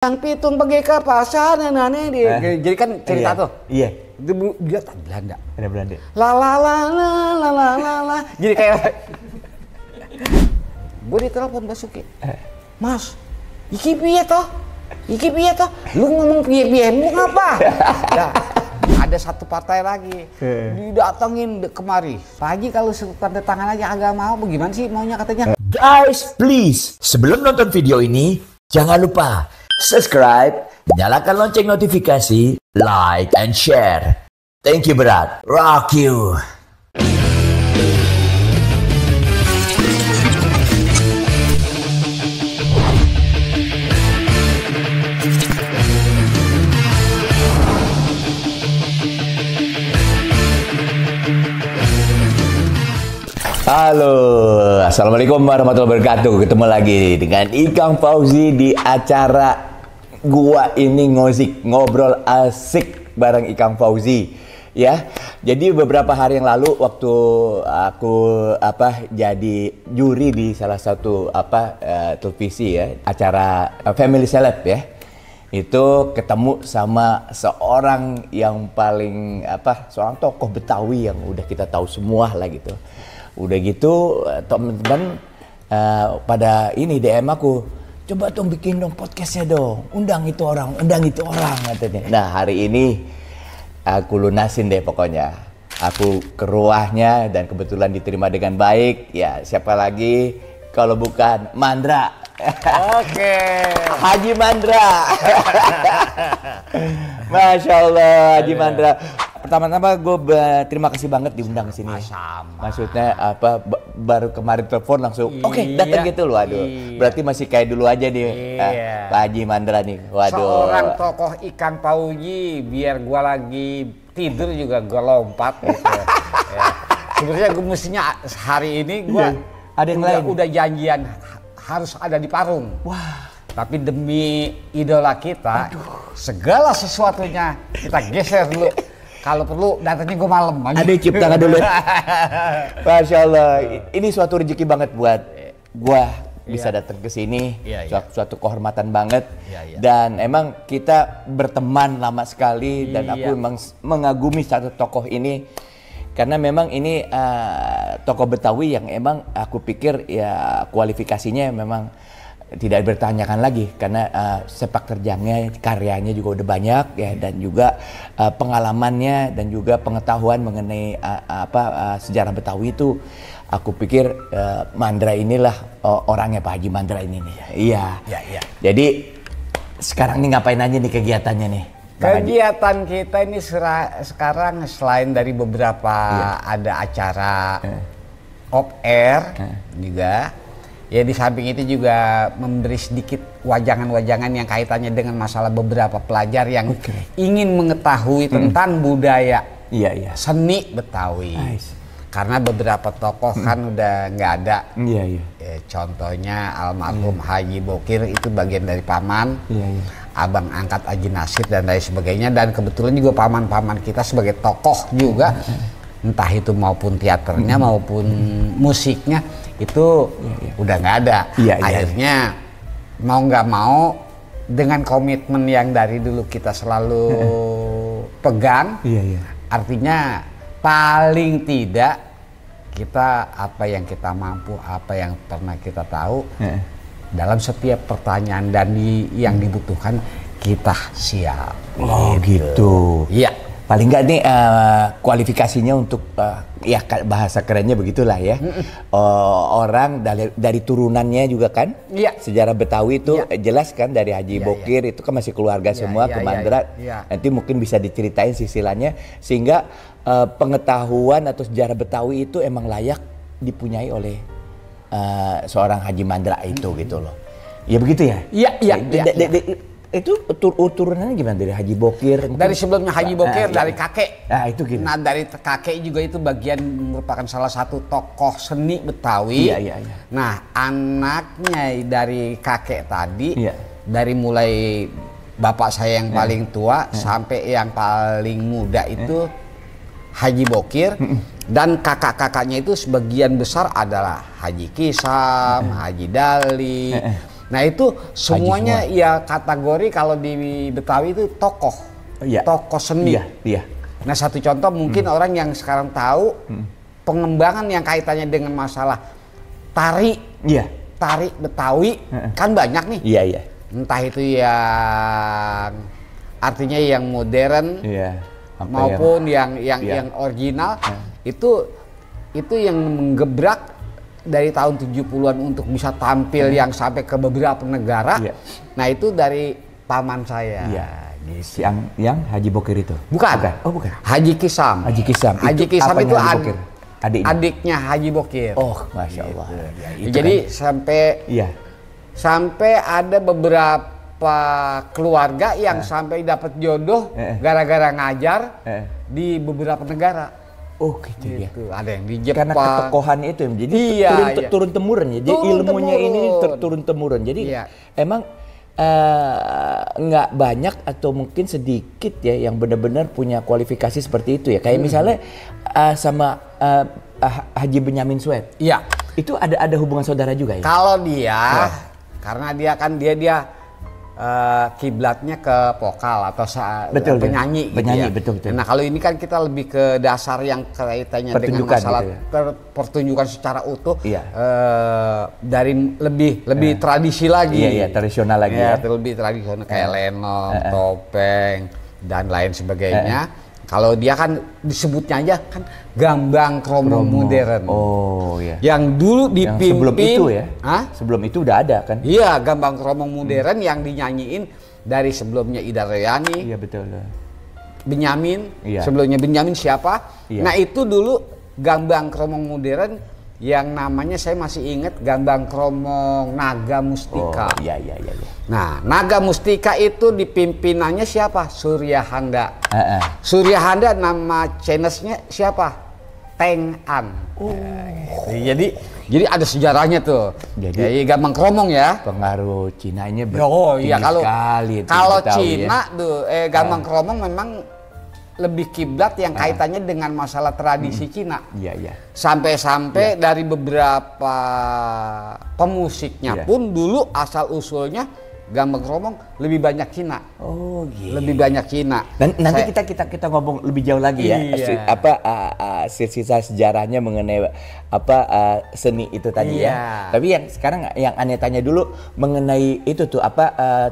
Yang pitung pergi ke pasar nane dia. Jadi kan cerita tuh. Iya. Dia Belanda. Ada Belanda. La la la la la la la la. Jadi kayak gue ditelepon Basuki. Mas, iki piye toh? Iki piye toh? Lu ngomong piye-piye mu ngapa? Nah, ada satu partai lagi didatengin kemari. Pagi kalau tanda tangan aja agak mau, bagaimana sih maunya katanya? Guys, please, sebelum nonton video ini, jangan lupa subscribe, nyalakan lonceng notifikasi, like, and share. Thank you, berat. Rock you. Halo, assalamualaikum warahmatullahi wabarakatuh. Ketemu lagi dengan Ikang Fauzi di acara gua ini ngobrol asik bareng Ikang Fauzi. Ya, jadi beberapa hari yang lalu waktu aku jadi juri di salah satu televisi ya, acara Family Celeb ya. Itu ketemu sama seorang yang paling seorang tokoh Betawi yang udah kita tahu semua lah gitu. Udah gitu teman-teman pada ini DM aku, coba dong bikin dong podcastnya dong, undang itu orang katanya. Nah hari ini aku lunasin deh pokoknya. Aku ke ruahnya dan kebetulan diterima dengan baik. Ya siapa lagi kalau bukan Mandra. Oke. Haji Mandra. Masya Allah Haji Mandra. Pertama-tama gue terima kasih banget diundang ke sini. Maksudnya baru kemarin telepon langsung oke, datang gitu loh. Waduh. Berarti masih kayak dulu aja nih Pak Haji Mandra nih. Waduh. Seorang tokoh Ikang Fauzi, biar gua lagi tidur juga gua lompat gitu. Ya. Sebenarnya gue mestinya hari ini gua ada yang lain. Udah janjian harus ada di Parung. Wah. Tapi demi idola kita, segala sesuatunya kita geser dulu. Kalau perlu datangnya gue malam. Ada cip tangan dulu. Masya Allah, ini suatu rezeki banget buat gue bisa datang ke sini. Suatu kehormatan banget. Dan emang kita berteman lama sekali dan aku memang mengagumi satu tokoh ini. Karena memang ini tokoh Betawi yang emang aku pikir ya kualifikasinya memang tidak bertanyakan lagi karena sepak terjangnya, karyanya juga udah banyak ya, dan juga pengalamannya dan juga pengetahuan mengenai sejarah Betawi itu aku pikir Mandra inilah orangnya, Pak Haji Mandra ini nih. Iya. Jadi sekarang nih ngapain aja nih kegiatannya nih? Kegiatan kita ini sekarang selain dari beberapa ada acara off air juga. Ya di samping itu juga memberi sedikit wajangan-wajangan yang kaitannya dengan masalah beberapa pelajar yang ingin mengetahui tentang budaya seni Betawi. Karena beberapa tokoh kan udah nggak ada. Contohnya almarhum Haji Bokir itu bagian dari paman, abang angkat Haji Nasir dan lain sebagainya. Dan kebetulan juga paman-paman kita sebagai tokoh juga, entah itu maupun teaternya maupun musiknya itu udah nggak ada. Akhirnya mau nggak mau dengan komitmen yang dari dulu kita selalu pegang, artinya paling tidak kita apa yang kita mampu, apa yang pernah kita tahu dalam setiap pertanyaan dan yang dibutuhkan kita siap. Oh gitu. Iya. Paling nggak nih kualifikasinya untuk ya bahasa kerennya begitulah ya. Orang dari turunannya juga kan. Sejarah Betawi itu jelas kan dari Haji Bokir itu kan masih keluarga semua ke Mandra. Nanti mungkin bisa diceritain silsilahnya sehingga pengetahuan atau sejarah Betawi itu emang layak dipunyai oleh seorang Haji Mandra itu gitu loh. Ya begitu ya? Iya. Itu turunannya gimana dari Haji Bokir? Dari sebelumnya Haji Bokir dari kakek. Nah itu gitu. Nah dari kakek juga itu bagian merupakan salah satu tokoh seni Betawi. Nah anaknya dari kakek tadi, dari mulai bapak saya yang paling tua sampai yang paling muda itu Haji Bokir, dan kakak-kakaknya itu sebagian besar adalah Haji Kisam, Haji Dali. Nah itu semuanya ya kategori kalau di Betawi itu tokoh, tokoh seni. Iya. Nah satu contoh mungkin orang yang sekarang tahu pengembangan yang kaitannya dengan masalah tari, tari Betawi kan banyak nih. Iya. Entah itu yang artinya yang modern maupun yang original, itu yang menggebrak dari tahun 70-an untuk bisa tampil yang sampai ke beberapa negara. Nah itu dari paman saya. Gitu. Yang Haji Bokir itu? Bukan. Oh bukan. Haji Kisam. Haji Kisam itu adiknya Haji Bokir. Oh, Masya Allah. Gitu. Jadi sampai ada beberapa keluarga yang sampai dapat jodoh gara-gara ngajar di beberapa negara. Oh gitu ya. Ada yang di Jepang. Karena ketokohan itu, jadi turun temurun ya. Jadi ilmunya ini turun temurun. Jadi emang nggak banyak atau mungkin sedikit ya yang benar-benar punya kualifikasi seperti itu ya. Kayak misalnya sama Haji Benyamin Sueb. Iya. Itu ada hubungan saudara juga ya. Kalau dia, karena dia kan kiblatnya ke vokal atau penyanyi gitu ya. Betul. Nah kalau ini kan kita lebih ke dasar yang kaitannya dengan masalah gitu ya. Pertunjukan secara utuh, dari lebih tradisi lagi. Iya, tradisional lagi ya. Lebih tradisional kayak lenong, topeng dan lain sebagainya. Kalau dia kan disebutnya aja kan gambang kromong modern. Oh iya. Yang dulu dipimpin. Sebelum itu ya? Sebelum itu udah ada kan? Iya, gambang kromong modern yang dinyanyiin dari sebelumnya Ida Rayani. Iya betul. Benyamin. Sebelumnya Benyamin siapa? Nah itu dulu gambang kromong modern yang namanya saya masih ingat gambang kromong Naga Mustika. Oh iya. Nah Naga Mustika itu dipimpinannya siapa? Surya Handa. Surya Handa nama channelsnya siapa? Teng An. Jadi ada sejarahnya tuh. Jadi gambang kromong ya. Pengaruh Cina-nya sekali. Kalau Cina tuh gambang kromong memang lebih kiblat yang kaitannya dengan masalah tradisi Cina. Iya. Sampai dari beberapa pemusiknya pun dulu asal usulnya gambang kromong lebih banyak Cina. Oh iya. Lebih banyak Cina. Dan nanti kita ngomong lebih jauh lagi ya. Sisa sejarahnya mengenai seni itu tadi ya. Tapi yang sekarang yang aneh tanya dulu mengenai itu tuh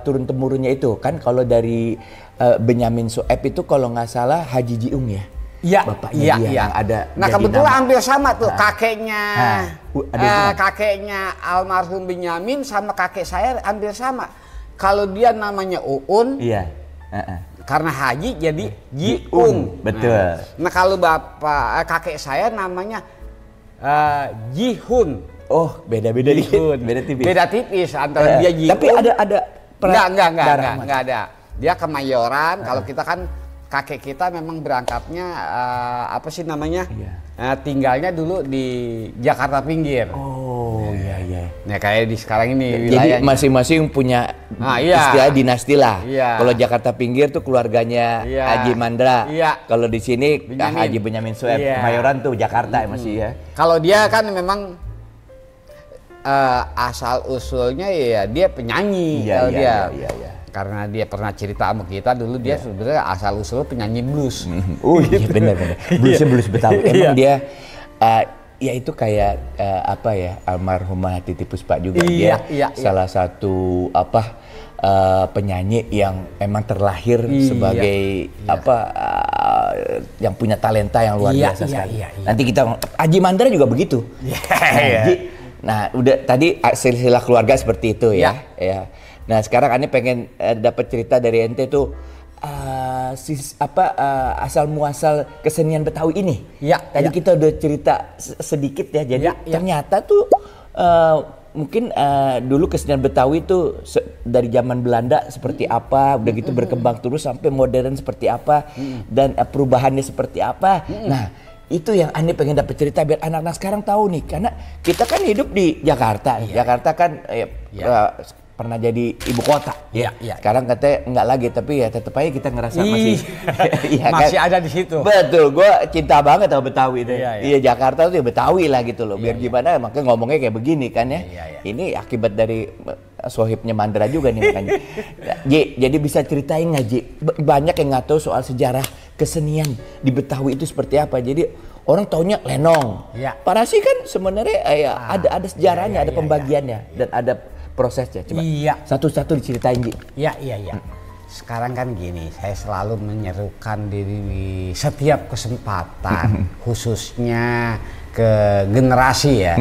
turun temurunnya itu kan kalau dari Benyamin Sueb itu kalau nggak salah Haji Jiung ya. Iya, bapaknya dia yang ada. Nah kebetulan hampir sama tuh kakeknya almarhum Benyamin sama kakek saya hampir sama. Kalau dia namanya Uun, karena Haji jadi Jiung. Betul. Nah kalau kakek saya namanya Jihun. Oh beda-beda dikit. Beda tipis antara dia Jiung. Tapi ada. Enggak ada. Dia Kemayoran. Kalau kita kan kakek kita memang berangkatnya tinggalnya dulu di Jakarta Pinggir. Oh iya. Nah kayak di sekarang ini wilayahnya. Jadi masing-masing punya istilah dinasti lah. Kalau Jakarta Pinggir tuh keluarganya Haji Mandra. Kalau di sini Haji Benyamin Sueb. Kemayoran tuh Jakarta masih ya. Kalau dia kan memang asal usulnya ya dia penyanyi. Iya. Karena dia pernah cerita sama kita dulu dia sebenarnya asal usul penyanyi blues. Oh iya benar. Bluesnya blues Betawi. Emang dia ya itu kayak almarhumah Titi Puspa juga dia salah satu penyanyi yang memang terlahir sebagai yang punya talenta yang luar biasa sekali. Nanti kita Haji Mandra juga begitu. Nah udah tadi silsilah keluarga seperti itu ya. Nah sekarang Ane pengen dapat cerita dari ente tuh asal muasal kesenian Betawi ini. Tadi kita udah cerita sedikit ya. Jadi ternyata tuh mungkin dulu kesenian Betawi tuh dari zaman Belanda seperti apa, udah gitu berkembang terus sampai modern seperti apa dan perubahannya seperti apa. Nah itu yang Ane pengen dapat cerita biar anak-anak sekarang tahu nih, karena kita kan hidup di Jakarta. Jakarta kan pernah jadi ibu kota. Iya, iya. Sekarang katanya enggak lagi, tapi ya tetap aja kita ngerasa masih iya kan? Masih ada di situ. Betul, gue cinta banget sama Betawi deh. Iya, iya. Iya, Jakarta tuh ya Betawi lah gitu loh. Biar Iya, gimana makanya ngomongnya kayak begini kan ya. Iya, iya. Ini akibat dari sohibnya Mandra juga nih makanya. Ji, jadi bisa ceritain nggak Ji? Banyak yang nggak tahu soal sejarah kesenian di Betawi itu seperti apa. Jadi orang taunya lenong. Iya. Parasi kan sebenarnya ya ada sejarahnya, iya, ada iya, pembagiannya dan ada prosesnya. Coba Iya. satu-satu diceritain Ji. Iya, iya, iya. Sekarang kan gini, saya selalu menyerukan diri di setiap kesempatan, khususnya ke generasi ya.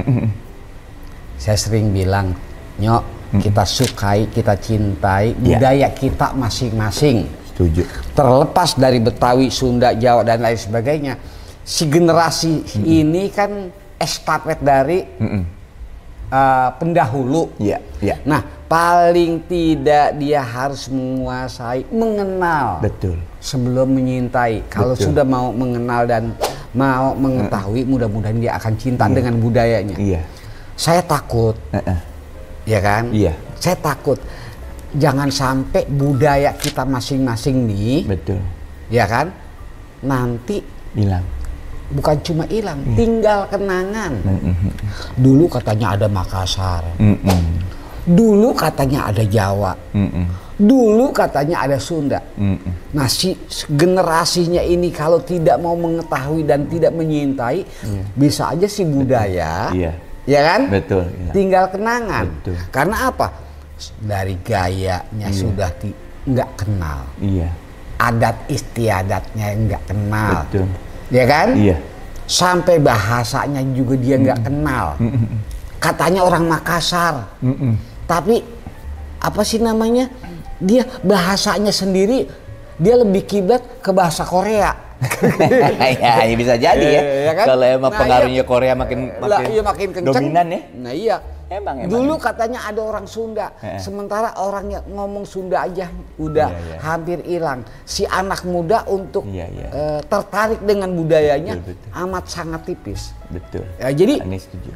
Saya sering bilang, Nyok, kita sukai, kita cintai budaya kita masing-masing. Setuju. Terlepas dari Betawi, Sunda, Jawa dan lain sebagainya, si generasi ini kan estafet dari pendahulu. Iya, iya. Nah, paling tidak dia harus menguasai, mengenal. Betul. Sebelum menyintai. Kalau Betul. sudah mau mengenal dan mau mengetahui, mudah-mudahan dia akan cinta dengan budayanya. Iya. Saya takut, ya kan? Iya. Saya takut jangan sampai budaya kita masing-masing nih, Betul. ya kan? Nanti Bilang. bukan cuma hilang, tinggal kenangan. Dulu katanya ada Makassar. Dulu katanya ada Jawa. Dulu katanya ada Sunda. Nah, si generasinya ini kalau tidak mau mengetahui dan tidak menyintai, bisa aja si budaya, ya kan? Betul. Tinggal kenangan. Betul. Karena apa? Dari gayanya sudah nggak kenal. Iya. Adat istiadatnya nggak kenal. Betul. Ya kan? Iya. Sampai bahasanya juga dia nggak kenal. Katanya orang Makassar. Tapi apa sih namanya? Dia bahasanya sendiri, dia lebih kiblat ke bahasa Korea. Ya, bisa jadi ya. Ya kan? Kalau emang Nah, pengaruhnya iya. Korea makin Iya, makin kenceng. dominan ya. Nah iya. Emang. Dulu katanya ada orang Sunda, sementara orang yang ngomong Sunda aja udah hampir hilang. Si anak muda untuk tertarik dengan budayanya amat sangat tipis. Betul. Ya, jadi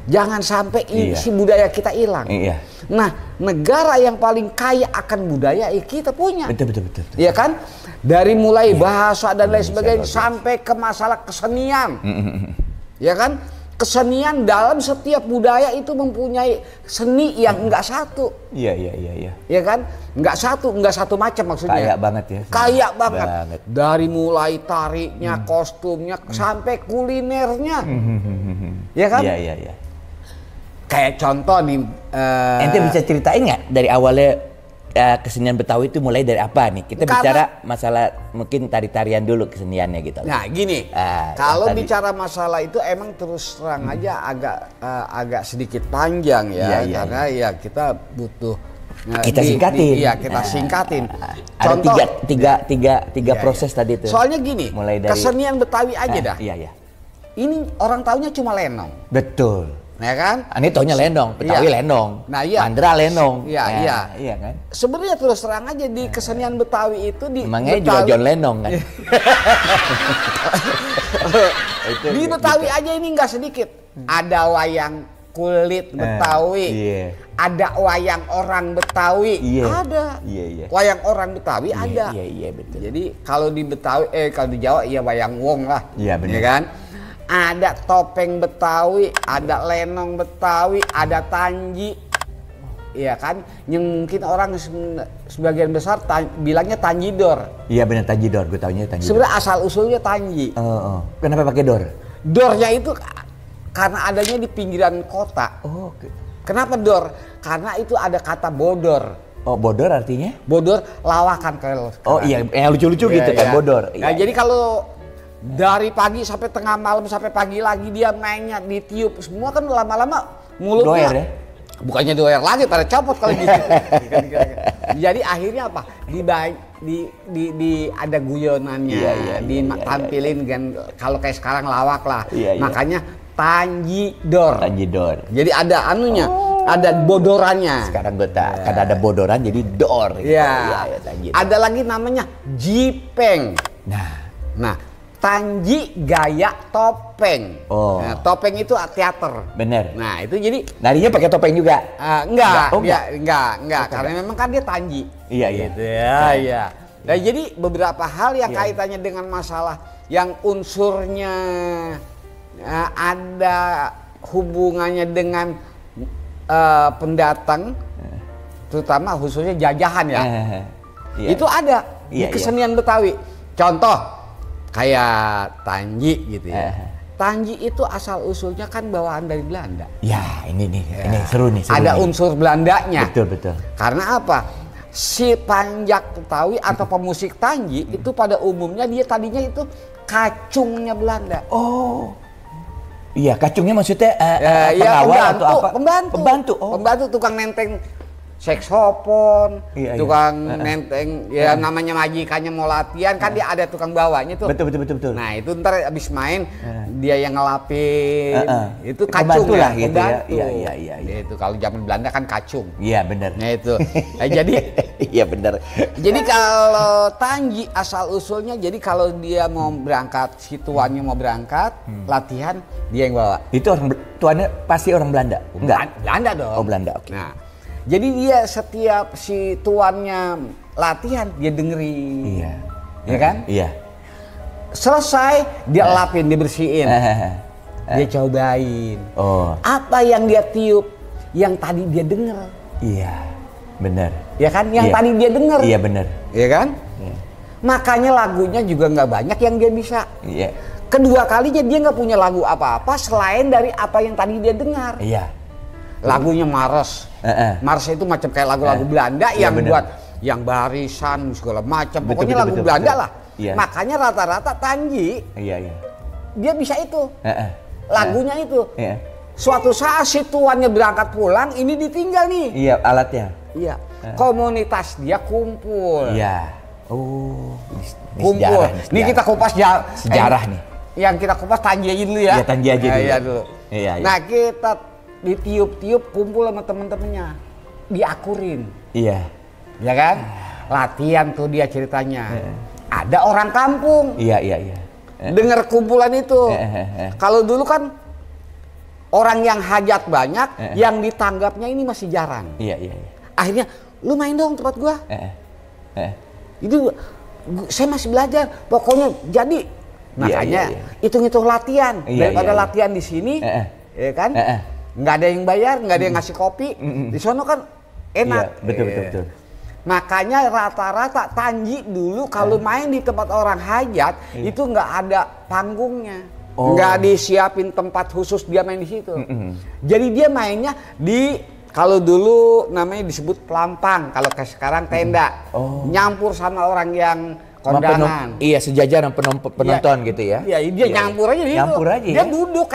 jangan sampai si budaya kita hilang. Iya. Nah, negara yang paling kaya akan budaya kita punya. Betul. Iya kan? Dari mulai bahasa dan lain sebagainya sampai ke masalah kesenian. Ya kan? Kesenian dalam setiap budaya itu mempunyai seni yang enggak satu. Iya. Ya kan? Enggak satu macam maksudnya. Kaya banget ya. Kaya banget. Dari mulai tariknya, kostumnya, sampai kulinernya. Ya kan? Iya. Kayak contoh nih. Ente bisa ceritain nggak dari awalnya kesenian Betawi itu mulai dari apa nih? Kita bicara masalah mungkin tari-tarian dulu keseniannya gitu. Nah gini, kalau bicara masalah itu emang terus terang aja agak sedikit panjang ya, karena ya kita butuh kita singkatin. Iya, kita singkatin. Contoh, ada tiga proses tadi itu. Soalnya gini, mulai dari kesenian Betawi aja dah. Iya. Ini orang taunya cuma lenong. Betul. Ya kan? Ini taunya lenong, Betawi lenong. Nah, iya. Mandra lenong. Iya. Iya kan? Sebenarnya terus terang aja di kesenian Betawi itu di Emangnya Betawi, juga John Lenong kan? di Betawi aja ini nggak sedikit. Ada wayang kulit Betawi. Ada wayang orang Betawi. Ada. Wayang orang Betawi ada. Iya, betul. Jadi kalau di Betawi kalau di Jawa ya wayang wong lah. Iya, benar. Ya kan? Ada topeng Betawi, ada lenong Betawi, ada tanji. Iya kan? Yang mungkin orang sebagian besar bilangnya tanjidor. Iya benar tanjidor, gue taunya tanjidor. Sebenarnya asal usulnya tanji. Kenapa pakai dor? Dornya itu karena adanya di pinggiran kota. Kenapa dor? Karena itu ada kata bodor. Oh, bodor artinya? Bodor lawakan kalau. Oh iya, yang lucu-lucu gitu kan bodor. Nah, jadi kalau dari pagi sampai tengah malam sampai pagi lagi dia mainnya ditiup semua kan lama-lama mulutnya. Doer ya? Bukannya doer lagi pada copot kalau gitu. Jadi akhirnya apa? Di ada guyonannya, ditampilin kan kalau kayak sekarang lawak lah. Makanya tanjidor. Jadi ada anunya, ada bodorannya. Sekarang gue tak, karena ada bodoran jadi dor. Iya. Ada lagi namanya jipeng. Nah, Tanji gaya topeng. Oh. Nah, topeng itu teater. Bener. Nah, itu jadi Narinya pakai topeng juga. enggak, Oh, enggak, karena memang kan dia Tanji. Iya, iya. Gitu ya, iya. Nah, jadi beberapa hal yang kaitannya dengan masalah yang unsurnya ada hubungannya dengan pendatang, terutama khususnya jajahan ya. Iya. Itu ada di Iya, kesenian Betawi. Contoh kayak Tanji gitu ya. Tanji itu asal usulnya kan bawaan dari Belanda. Ya, ini seru nih. Ada unsur Belandanya. Betul. Karena apa? Si panjak Betawi atau pemusik Tanji itu pada umumnya dia tadinya itu kacungnya Belanda. Oh. Iya, kacungnya maksudnya Ya, pengawal atau apa? Pembantu. Oh. Pembantu tukang nenteng saksofon, Iya. tukang nenteng, ya namanya majikannya mau latihan kan dia ada tukang bawanya tuh. Betul. Nah itu ntar abis main dia yang ngelapin, itu kacung Pembantu ya, lah gitu ya. pembantu. Iya. Itu kalau zaman Belanda kan kacung. Iya, benar. Nah itu, jadi Iya, benar. jadi kalau Tanji asal usulnya, jadi kalau dia mau berangkat, si tuannya mau berangkat, latihan dia yang bawa. Itu tuannya pasti orang Belanda? Enggak? Belanda dong. Oh, Belanda, oke. Nah, jadi dia setiap si tuannya latihan dia dengerin. Iya. Ya kan? Iya. Selesai dia lapin, dia bersihin. Dia cobain. Oh. Apa yang dia tiup yang tadi dia denger. Iya. Benar. Ya kan? Yang Iya. tadi dia denger. Iya, benar. Ya kan? Iya. Makanya lagunya juga nggak banyak yang dia bisa. Iya. Kedua kalinya dia nggak punya lagu apa-apa selain dari apa yang tadi dia dengar. Iya. Lagunya Mars. Mars itu macam kayak lagu-lagu Belanda yang bener. buat yang barisan segala macam. Pokoknya lagu betul, Belanda betul. lah. Iya. Makanya rata-rata Tanji Iya. dia bisa itu. Lagunya itu. Iya. Suatu saat si tuannya berangkat pulang, ini ditinggal nih. Iya, alatnya. Iya. Komunitas dia kumpul. Iya. Oh, ini Kumpul. sejarah, Nih kita kupas sejarah nih. Yang kita kupas Tanji aja dulu ya. Iya, Tanji aja dulu. Iya dulu. Iya. Nah, kita ditiup-tiup kumpul sama temen-temennya. Diakurin. Iya. Ya kan? Latihan tuh dia ceritanya. Ada orang kampung. Iya. Dengar kumpulan itu. Kalau dulu kan orang yang hajat banyak, yang ditanggapnya ini masih jarang. Iya. Akhirnya, lu main dong tempat gua. Itu saya masih belajar. Pokoknya jadi. Makanya hitung-hitung latihan. Daripada latihan di sini, ya kan? Nggak ada yang bayar, nggak ada yang ngasih kopi. Di sono kan enak. Iya, betul. Makanya rata-rata Tanji dulu kalau main di tempat orang hajat itu nggak ada panggungnya, nggak disiapin tempat khusus dia main di situ. Jadi dia mainnya di, kalau dulu namanya disebut pelampang, kalau kayak sekarang tenda, nyampur sama orang yang kondangan. Iya, sejajaran penonton gitu ya. Iya, dia nyampur aja di situ. Nyampur aja. Dia duduk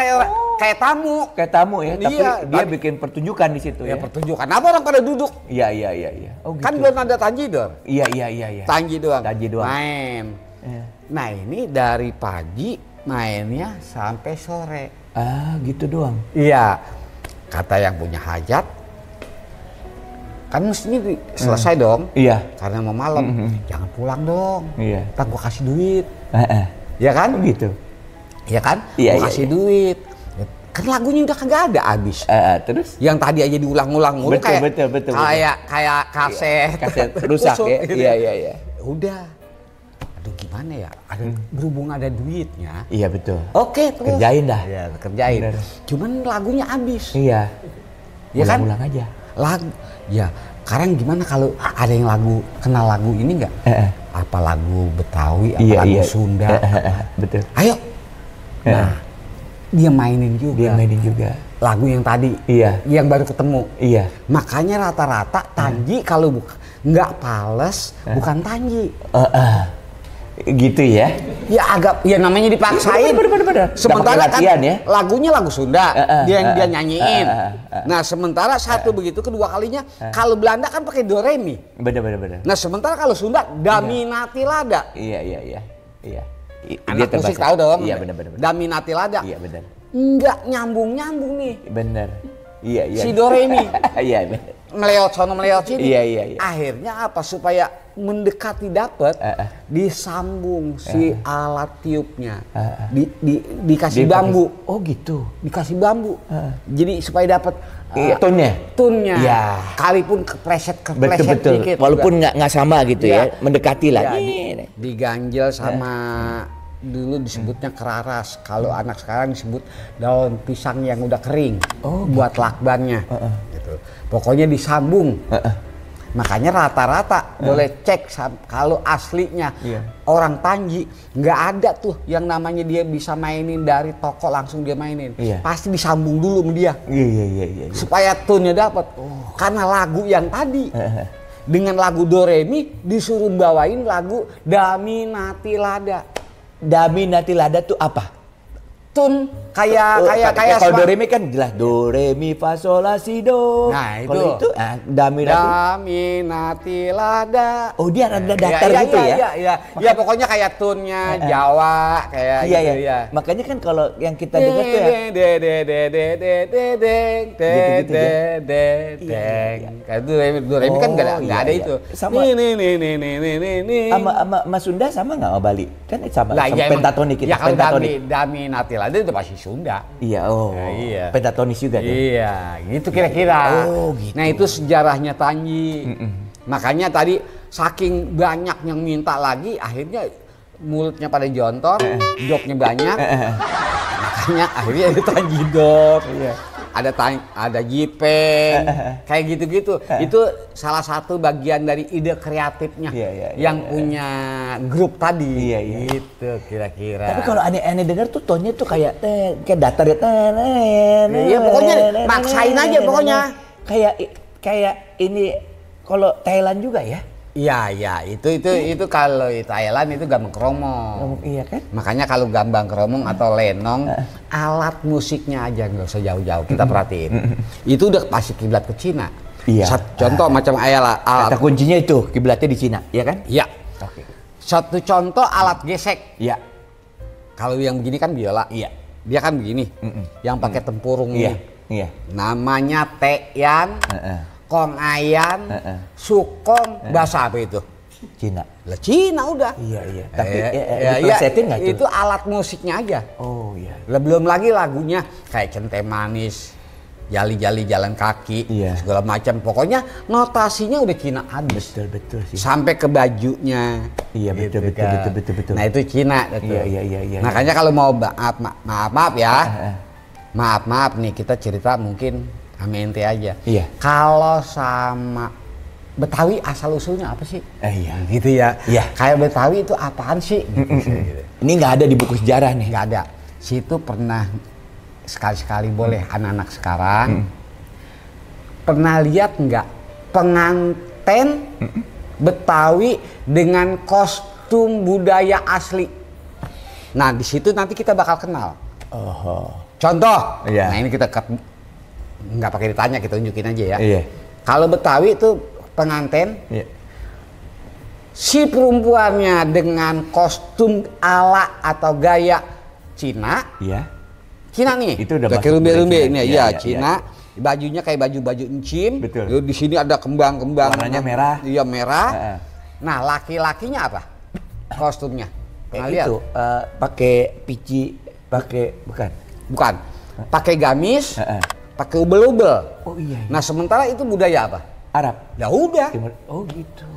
kayak tamu. Kayak tamu ya, tapi Iya, dia bikin pertunjukan di situ Ya ya. pertunjukan. Apa orang pada duduk? Iya. Oh, gitu. Kan belum ada Tanji dong. Iya. Tanji doang. Tanji doang. Main. Nah ini dari pagi mainnya sampai sore. Ah, gitu doang. Iya. Kata yang punya hajat, kan mestinya selesai dong. Iya. Karena mau malam, jangan pulang dong. Iya. Ntar gua kasih duit. Ya kan? Gitu. Ya kan? Iya, Gua kasih duit. Kan lagunya udah kagak ada habis. Terus? Yang tadi aja diulang-ulang mulu Betul. kayak kaset. Kaset rusak ya. Gitu. Iya. Udah. Aduh gimana ya? Berhubung ada duitnya. Iya, betul. Oke, terus. Kerjain dah. Iya, kerjain. Bener. Cuman lagunya habis. Iya. Ya kan? Ulang aja. Lagu. Ya, sekarang gimana kalau ada yang kenal lagu ini enggak? Apa lagu Betawi, apa lagu Sunda? Betul. Ayo. Nah, dia mainin juga. Lagu yang tadi. Iya. Yang baru ketemu. Iya. Makanya rata-rata Tanji kalau nggak pales, bukan Tanji. Gitu ya. Ya agak, ya namanya dipaksain. Bener. Sementara kan latihan, ya? lagunya lagu Sunda, dia nyanyiin. Nah sementara satu begitu, kedua kalinya kalau Belanda kan pakai do re mi. Bener. Nah sementara kalau Sunda Daminati Lada. Iya. Anak musik tahu dong. Iya, bener. Daminati Lada. Iya, bener. Nggak nyambung nih. Bener. Iya. Si do re mi. Iya, bener. meleot sono meleot sini. Iya. Akhirnya apa? Supaya mendekati dapat, disambung si alat tiupnya, dikasih bambu. Oh gitu. Dikasih bambu. Jadi supaya dapat tunnya. Iya. Kalipun kepleset Betul. dikit. Walaupun nggak sama gitu ya, mendekati lah. Ya, diganjel sama dulu disebutnya keraras. Kalau anak sekarang disebut daun pisang yang udah kering. Buat lakbannya. Gitu. Pokoknya disambung. Makanya rata-rata boleh cek kalau aslinya orang Panji nggak ada tuh yang namanya dia bisa mainin dari toko langsung dia mainin. Pasti disambung dulu sama dia. Iya. Supaya tune-nya dapat. Karena lagu yang tadi dengan lagu Do Re Mi disuruh bawain lagu Dami Nati Lada. Dami Nati Lada tuh apa? Tun kayak kalau Do Re Mi kan jelas Do Re Mi Fa Sol La Si Do. Nah itu. Kalau itu Dami Nati Lada. Oh dia ada datar gitu ya? Iya pokoknya kayak tunnya Jawa kayak gitu ya. Makanya kan kalau yang kita dengar tuh ya. Kayak Do Re Mi kan nggak ada itu. Sama. Nih. Sama Mas Sunda sama nggak sama Bali? Kan sama pentatonik kita. Ya kalau Dami Nati Lada itu pasti Sunda. Iya, iya. Pentatonis juga tuh. Iya, gitu kira-kira. Gitu. Nah itu sejarahnya Tanji. Makanya tadi saking banyak yang minta lagi, akhirnya mulutnya pada jontor, joknya banyak. Makanya akhirnya ada Tanji Dok. Ada Jipeng, kayak gitu-gitu. Itu salah satu bagian dari ide kreatifnya yang punya grup tadi. Gitu kira-kira. Tapi kalau aneh-aneh dengar tuh tonnya tuh kayak datar ya. Iya pokoknya maksain aja pokoknya. Kayak ini kalau Thailand juga ya. Iya, itu kalau di Thailand itu gambang kromong. Iya kan? Makanya kalau gambang kromong atau lenong, alat musiknya aja nggak usah jauh-jauh kita perhatiin. Itu udah pasti kiblat ke Cina. Iya. Contoh macam alat. Kata kuncinya itu kiblatnya di Cina, ya kan? Iya. Oke. Satu contoh alat gesek. Iya. Kalau yang begini kan biola. Iya. Dia kan begini. Yang pakai tempurung ini. Iya. Namanya teyan. Kong ayan, sukong, bahasa apa itu? Cina. Lah Cina udah. Iya. Tapi diplesetin nggak itu? Itu alat musiknya aja. Oh iya. Belum lagi lagunya kayak Centai Manis, Jali-jali jalan kaki, segala macam. Pokoknya notasinya udah Cina habis. Betul sih. Sampai ke bajunya. Iya gitu betul. Nah itu Cina. Iya. Makanya kalau mau maaf ya. Maaf nih kita cerita mungkin sama ente aja. Iya. Kalau sama Betawi asal usulnya apa sih? Iya. Gitu ya. Iya. Kayak Betawi itu apaan sih? Gitu. Ini nggak ada di buku sejarah nih. Nggak ada. Situ pernah sekali-sekali boleh anak-anak sekarang pernah lihat nggak penganten Betawi dengan kostum budaya asli? Nah di situ nanti kita bakal kenal. Contoh. Iya. Nah ini kita nggak pakai ditanya, kita tunjukin aja ya. Iya. Kalau Betawi itu pengantin, si perempuannya dengan kostum ala atau gaya Cina. Iya. Cina nih. Itu udah kayak rumbe-rumbe ini ya, iya, Cina. Iya. Bajunya kayak baju-baju encim. Betul. Di sini ada kembang-kembang. Warnanya merah. Iya merah. Nah laki-lakinya apa? Kostumnya. Itu pakai pici, bukan. Pakai gamis. Pakai ubel-ubel. Oh iya. Nah sementara itu budaya apa? Arab. Ya udah. Oh gitu.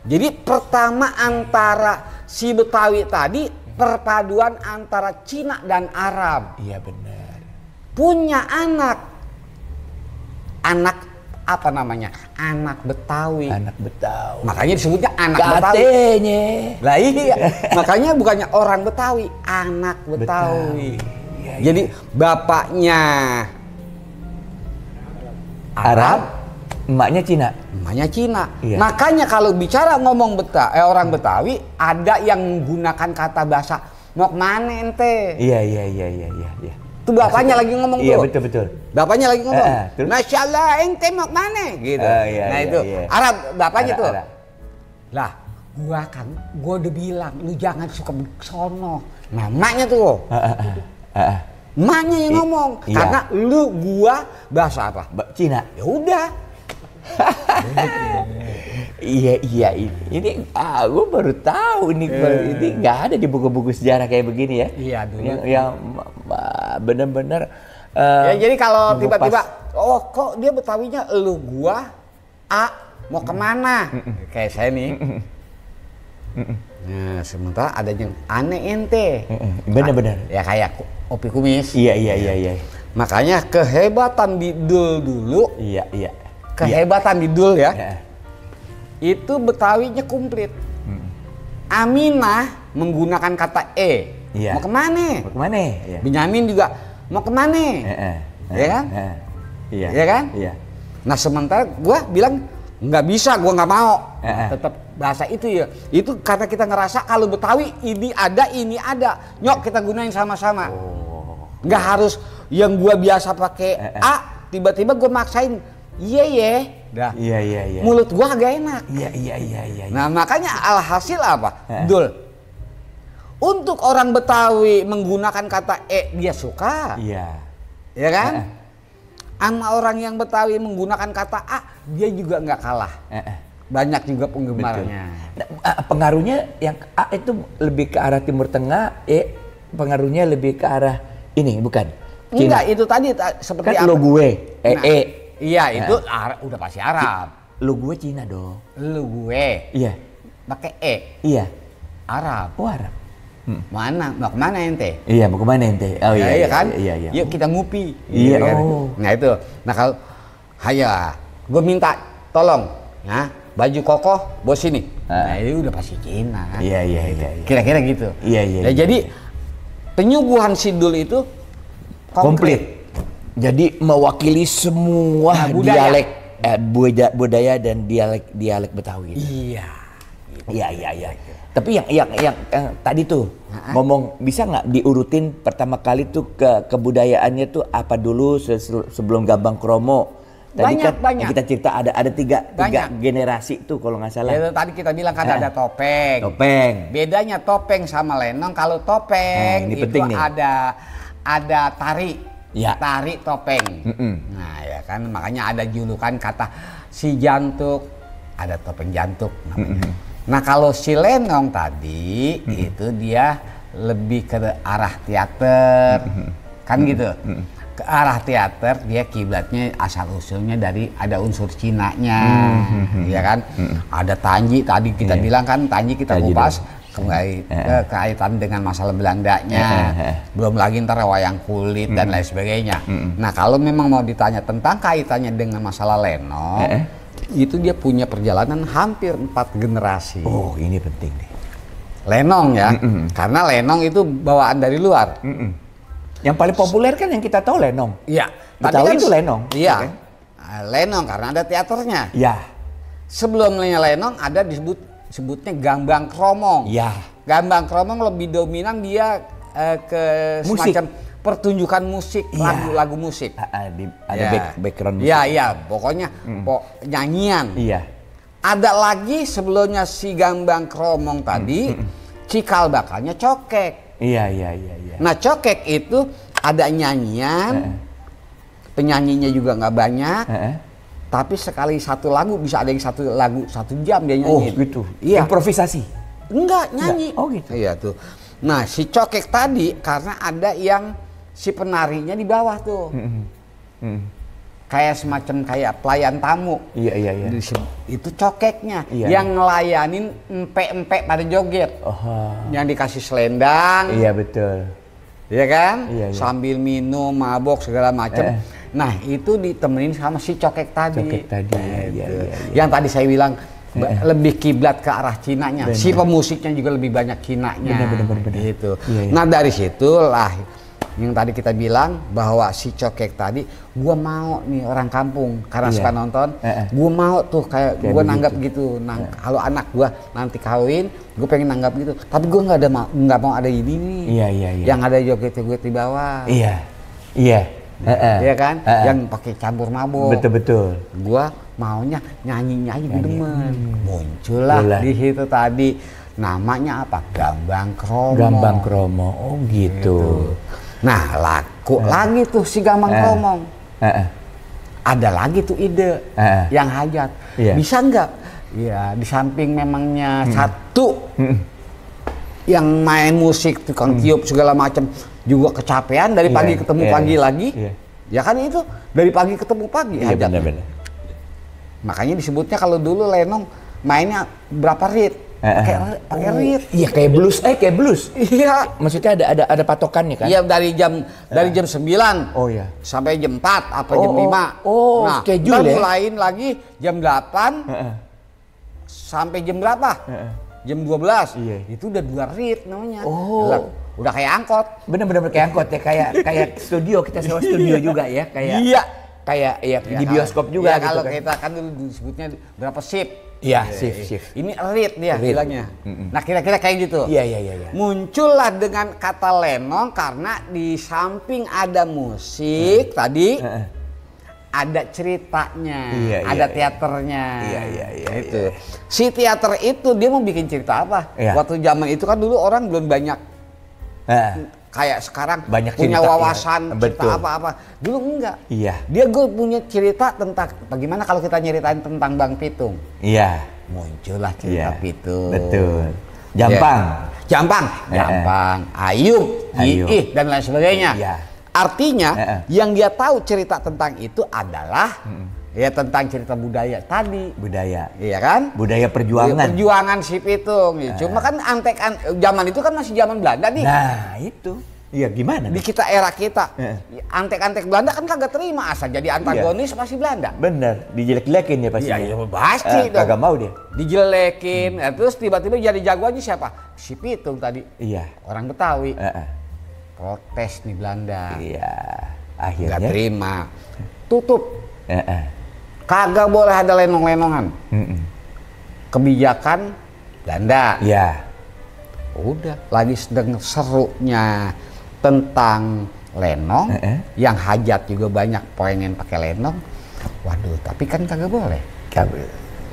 Jadi pertama antara si Betawi tadi perpaduan antara Cina dan Arab. Iya benar. Punya anak apa namanya? Anak Betawi. Anak Betawi. Makanya disebutnya anak Betawi. Katanya. Lah iya. Makanya bukannya orang Betawi, anak Betawi. Iya. Jadi bapaknya Arab, emaknya Cina. Emaknya Cina. Iya. Makanya kalau bicara ngomong orang Betawi ada yang menggunakan kata bahasa mau kemana ente? Iya. Itu bapaknya lagi ngomong iya, tuh. Iya betul. Bapaknya lagi ngomong. Terus? Masya Allah ente mau kemana? Gitu. Nah itu Arab bapaknya tuh. Lah gua udah bilang lu jangan suka sono. Nah emaknya tuh. Emaknya yang ngomong. Iya. Karena gua bahasa apa? Cina. Ya udah. Iya ini gue baru tahu ini nggak ada di buku-buku sejarah kayak begini ya. Iya dulu. Yang benar-benar. Ya jadi kalau tiba-tiba, oh kok dia Betawinya lu gua mau kemana? Kayak saya nih. Nah sementara ada yang aneh ente. Benar-benar. Ya kayak Opi Kumis. Iya. Makanya kehebatan di Dul dulu. Iya. Kehebatan di Dul ya. Itu Betawinya komplit. Aminah menggunakan kata e. Iya. Mau kemana? Iya. Benyamin juga mau kemana? Ya kan? Iya. Ya kan? Iya. Nah sementara gua bilang nggak bisa, gua nggak mau. Tetap bahasa itu ya. Itu karena kita ngerasa kalau Betawi ini ada. Nyok kita gunain sama-sama. Nggak harus yang gua biasa pakai a, tiba-tiba gua maksain iya. Dah. Iya. Mulut gua agak enak. Iya. Nah makanya alhasil apa? Dul. Untuk orang Betawi menggunakan kata e dia suka. Iya. Ya kan? Sama orang yang Betawi menggunakan kata a dia juga nggak kalah. Banyak juga penggemarnya. Nah, pengaruhnya yang a itu lebih ke arah Timur Tengah, pengaruhnya lebih ke arah ini bukan? Enggak, itu tadi seperti kan lo gue, Iya, itu udah pasti Arab. Lu gue Cina dong. Lu gue. Iya. Pakai e. Iya. Arab. Oh Arab. Mana? Mau kemana ente? Iya, mau kemana ente? Oh iya kan? Iya. Yuk kita ngupi. Iya. Kan? Oh. Nah itu. Nah kalau gue minta tolong, ya baju kokoh bos sini. Nah ini udah pasti Cina. Iya. Kira-kira gitu. Iya. Nah, jadi penyuguhan Sidul itu komplit. Jadi mewakili semua dialek budaya dan dialek Betawi. Iya. Tapi yang tadi tuh ngomong bisa nggak diurutin pertama kali tuh kebudayaannya tuh apa dulu sebelum Gambang Kromo? Tadi banyak. Kita cerita ada tiga generasi tuh kalau nggak salah. Ya, tadi kita bilang kan ada topeng. Bedanya topeng sama lenong. Kalau topeng itu ada tari. Ya. Tari topeng. Nah ya kan makanya ada julukan kata si jantuk, ada topeng jantuk namanya. Nah kalau si lenong tadi itu dia lebih ke arah teater, kan gitu. Ke arah teater dia kiblatnya asal usulnya dari ada unsur Cinanya, ya kan. Ada Tanji tadi kita bilang kan Tanji kita kupas. Kaitan dengan masalah Belandanya, belum lagi ntar wayang kulit dan lain sebagainya. Nah kalau memang mau ditanya tentang kaitannya dengan masalah lenong, itu dia punya perjalanan hampir 4 generasi. Oh ini penting nih. Lenong ya, karena lenong itu bawaan dari luar. Yang paling populer kan yang kita tahu lenong. Iya. Betawi itu lenong. Iya. Lenong karena ada teaternya. Iya. Sebelumnya lenong ada disebutnya Gambang Kromong. Iya. Gambang Kromong lebih dominan dia ke musik. semacam pertunjukan musik, lagu-lagu musik. Ada background musik. Iya, pokoknya nyanyian. Iya. Ada lagi sebelumnya si Gambang Kromong tadi, cikal bakalnya cokek. Iya. Nah cokek itu ada nyanyian, penyanyinya juga nggak banyak. Tapi sekali satu lagu bisa ada yang satu lagu 1 jam dia nyanyi. Oh gitu. Iya. Improvisasi. Enggak nyanyi. Oh gitu. Iya tuh. Nah si cokek tadi karena ada yang si penarinya di bawah tuh. Kayak semacam kayak pelayan tamu. Iya. Itu cokeknya. Iya. Yang ngelayanin empe-empe pada joget. Yang dikasih selendang. Iya betul. Iya kan? Iya. Sambil minum, mabok segala macam. Nah itu ditemenin sama si cokek tadi. Iya. Yang tadi saya bilang lebih kiblat ke arah Cinanya. Bener. Si pemusiknya juga lebih banyak Cinanya. Bener. Gitu. Iya. Nah dari situlah yang tadi kita bilang bahwa si cokek tadi, gua mau nih orang kampung karena suka nonton, gua mau tuh kayak gua nanggap gitu. Kalau anak gua nanti kawin, gua pengen nanggap gitu. Tapi gua nggak mau ada ini nih. Iya. Yang ada joget-joget di bawah. Iya. Iya kan? Yang pakai campur mabuk. Betul. Gua maunya nyanyi-nyanyi demen. Muncullah di situ tadi namanya apa? Gambang Kromo. Oh gitu. Nah laku lagi tuh si Gambang Kromong. ada lagi tuh ide yang hajat. Bisa nggak? Ya di samping memangnya satu yang main musik, tukang tiup segala macam juga kecapean dari pagi ketemu pagi lagi. Ya kan itu dari pagi ketemu pagi hajatnya. Bener. Makanya disebutnya kalau dulu Lenong mainnya berapa rit? Pakai rit. Iya kayak blues. Iya. Maksudnya ada patokannya kan? Iya dari jam 9. Oh iya. Sampai jam 4 apa jam 5. Nah, schedule ya. Mulaiin lagi jam 8 sampai jam berapa? Jam 12. Iya. Itu udah 2 rit namanya. Udah kayak angkot. Bener-bener kayak angkot ya, kayak studio, kita sewa studio juga ya, kayak di bioskop juga gitu kalau kan. kita kan dulu disebutnya berapa shift. Iya, shift. Ini rit dia bilangnya. Nah, kira-kira kayak gitu. Iya. Muncullah dengan kata lenong karena di samping ada musik tadi ada ceritanya, ada teaternya. Iya. Itu. Si teater itu dia mau bikin cerita apa? Waktu zaman itu kan dulu orang belum banyak kayak sekarang banyak punya cerita, wawasan cerita apa-apa. Dulu enggak. Iya. Dia gue punya cerita tentang bagaimana kalau kita nyeritain tentang Bang Pitung. Iya. Muncullah cerita Pitung. Betul. Jampang, Ayub, Iih dan lain sebagainya. Iya. Artinya yang dia tahu cerita tentang itu adalah ya tentang cerita budaya tadi. Iya kan? Budaya perjuangan. Perjuangan si Pitung. Cuma kan zaman itu kan masih zaman Belanda nih. Nah, itu. Iya, gimana? Di kita era kita. Antek-antek Belanda kan kagak terima asal jadi antagonis pasti Belanda. Bener, dijelek-jelekin ya pasti. Iya, pasti dong. Kagak mau dia. Dijelekin. Terus tiba-tiba jadi jagoannya siapa? Si Pitung tadi. Iya. Orang Betawi. Protes nih Belanda. Iya. Akhirnya nggak terima. Tutup. Kagak boleh ada lenong-lenongan. Kebijakan Belanda. Iya. Udah lagi sedang serunya tentang lenong, yang hajat juga banyak pengen pakai lenong. Waduh, tapi kan kagak boleh.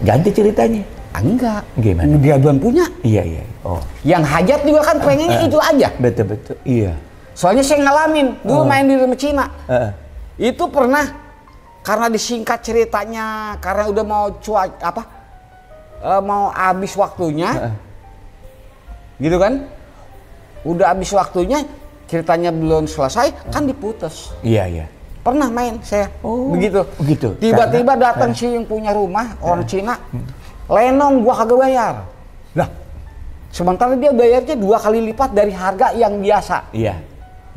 Ganti ceritanya. Enggak. Gimana? Dia belum punya. Iya. Oh. Yang hajat juga kan pengennya itu aja. Betul. Iya. Soalnya saya ngalamin dulu main di rumah Cina. Itu pernah karena disingkat ceritanya karena udah mau mau habis waktunya. Gitu kan? Udah habis waktunya, ceritanya belum selesai kan diputus. Iya. Pernah main saya. Begitu. Tiba-tiba datang si yang punya rumah orang Cina. Lenong gua kagak bayar. Lah. Sementara dia bayarnya 2 kali lipat dari harga yang biasa. Iya.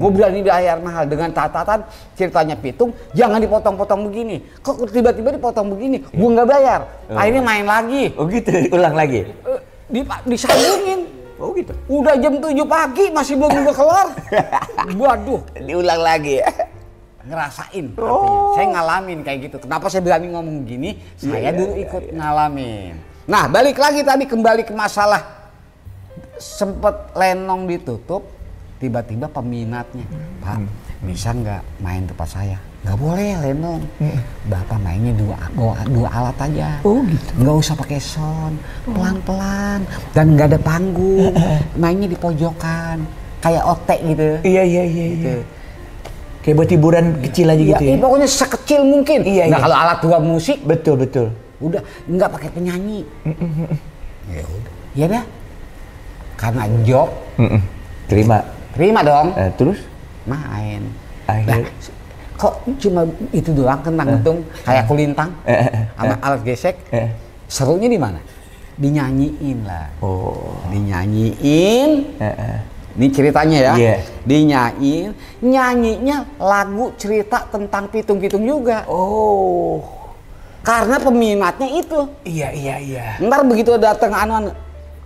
Gue berani bayar mahal dengan catatan ceritanya Pitung jangan dipotong-potong begini. Kok tiba-tiba dipotong begini? Gue nggak bayar. Akhirnya main lagi. Oh gitu, ulang lagi. Disambungin. Oh gitu. Udah jam 7 pagi masih belum juga kelar. Waduh. Diulang lagi. Ngerasain. Saya ngalamin kayak gitu. Kenapa saya berani ngomong gini? Saya dulu ikut ngalamin. Nah balik lagi tadi kembali ke masalah sempet lenong ditutup. Tiba-tiba peminatnya, Pak, bisa nggak main tempat saya? Nggak boleh lenong. Bapak mainnya dua alat aja. Oh gitu. Nggak usah pakai sound, pelan-pelan dan nggak ada panggung. Mainnya di pojokan, kayak otek gitu. Iya. Gitu. Kayak buat hiburan kecil aja gitu ya. Pokoknya sekecil mungkin. Nah kalau alat dua musik, betul. Udah nggak pakai penyanyi. Ya udah. Ya dah. Karena job. Terima dong. Terus? Main. Akhirnya. Kok cuma itu doang kentang-kentung kayak kulintang sama alat gesek. Serunya di mana? Dinyanyiin lah. Dinyanyiin. Ini ceritanya ya. Nyanyinya lagu cerita tentang Pitung-Pitung juga. Karena peminatnya itu. Iya. Ntar begitu datang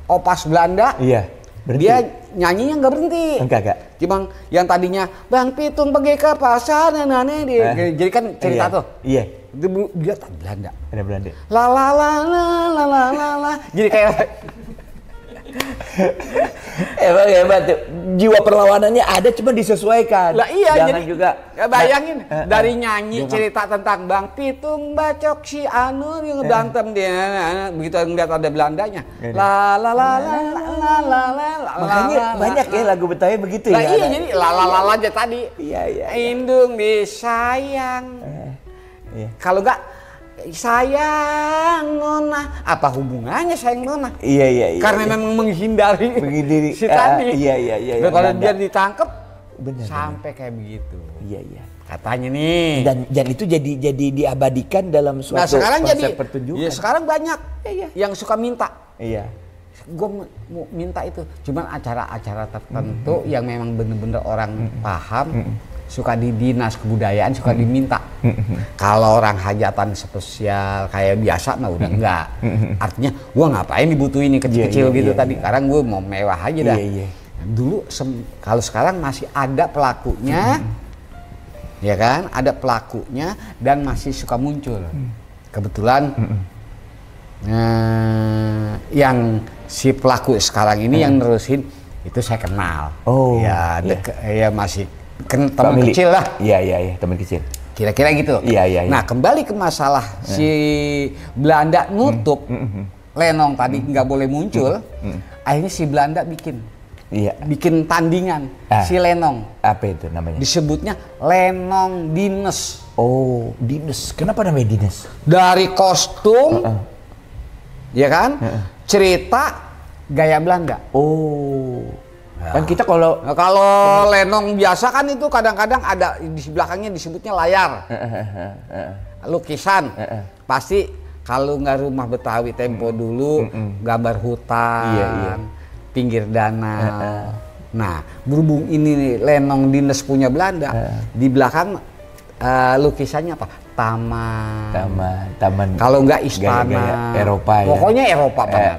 opas Belanda. Iya. Berhenti. Dia nyanyinya nggak berhenti. Enggak. Cuma yang tadinya Bang Pitung pergi ke pasar jadi kan cerita tuh. Iya. Dia Belanda. Ada Belanda. La. Jadi kayak Emang hebat tuh. Jiwa perlawanannya ada cuma disesuaikan. Lah iya. Jangan jadi, juga. Ya bayangin dari nyanyi cerita tentang Bang Pitung bacok si Anu yang berantem dia. Begitu ngeliat ada Belandanya. La. Makanya banyak ya lagu Betawi begitu ya. Lah iya jadi la aja tadi. Iya. Indung disayang. Iya. Kalau enggak sayang Nona, apa hubungannya sayang Nona? Iya. Karena memang menghindari si tadi. Iya. Dan kalau dia ditangkap, Benar. sampai kayak begitu. Iya. Katanya nih. Dan itu jadi diabadikan dalam suatu sekarang konsep jadi pertunjukan. ya sekarang banyak Iya. yang suka minta. Iya. Gue mau minta itu, cuman acara-acara tertentu yang memang bener-bener orang paham, suka di dinas kebudayaan suka diminta. Kalau orang hajatan spesial kayak biasa mah udah enggak. Artinya gue ngapain dibutuhin ini kecil-kecil gitu tadi. Sekarang gue mau mewah aja dah. Iya. Dulu kalau sekarang masih ada pelakunya. Ya kan, ada pelakunya dan masih suka muncul. Kebetulan yang si pelaku sekarang ini yang nerusin itu saya kenal. Oh, ya, iya. Ya masih teman kecil lah. Iya, teman kecil. Kira-kira gitu. Iya. Nah, kembali ke masalah si Belanda nutup Lenong tadi nggak boleh muncul. Akhirnya si Belanda bikin tandingan si Lenong. Apa itu namanya? Disebutnya Lenong Dines. Oh, Dines. Kenapa namanya Dines? Dari kostum, ya kan? Cerita gaya Belanda. Oh. Kan kita kalau Lenong biasa kan itu kadang-kadang ada di belakangnya disebutnya layar. Lukisan. Pasti kalau nggak rumah Betawi tempo dulu, gambar hutan, pinggir danau. Nah, berhubung ini Lenong Dines punya Belanda, di belakang lukisannya apa? Taman. Kalau nggak istana. Gaya Eropa ya. Pokoknya Eropa banget.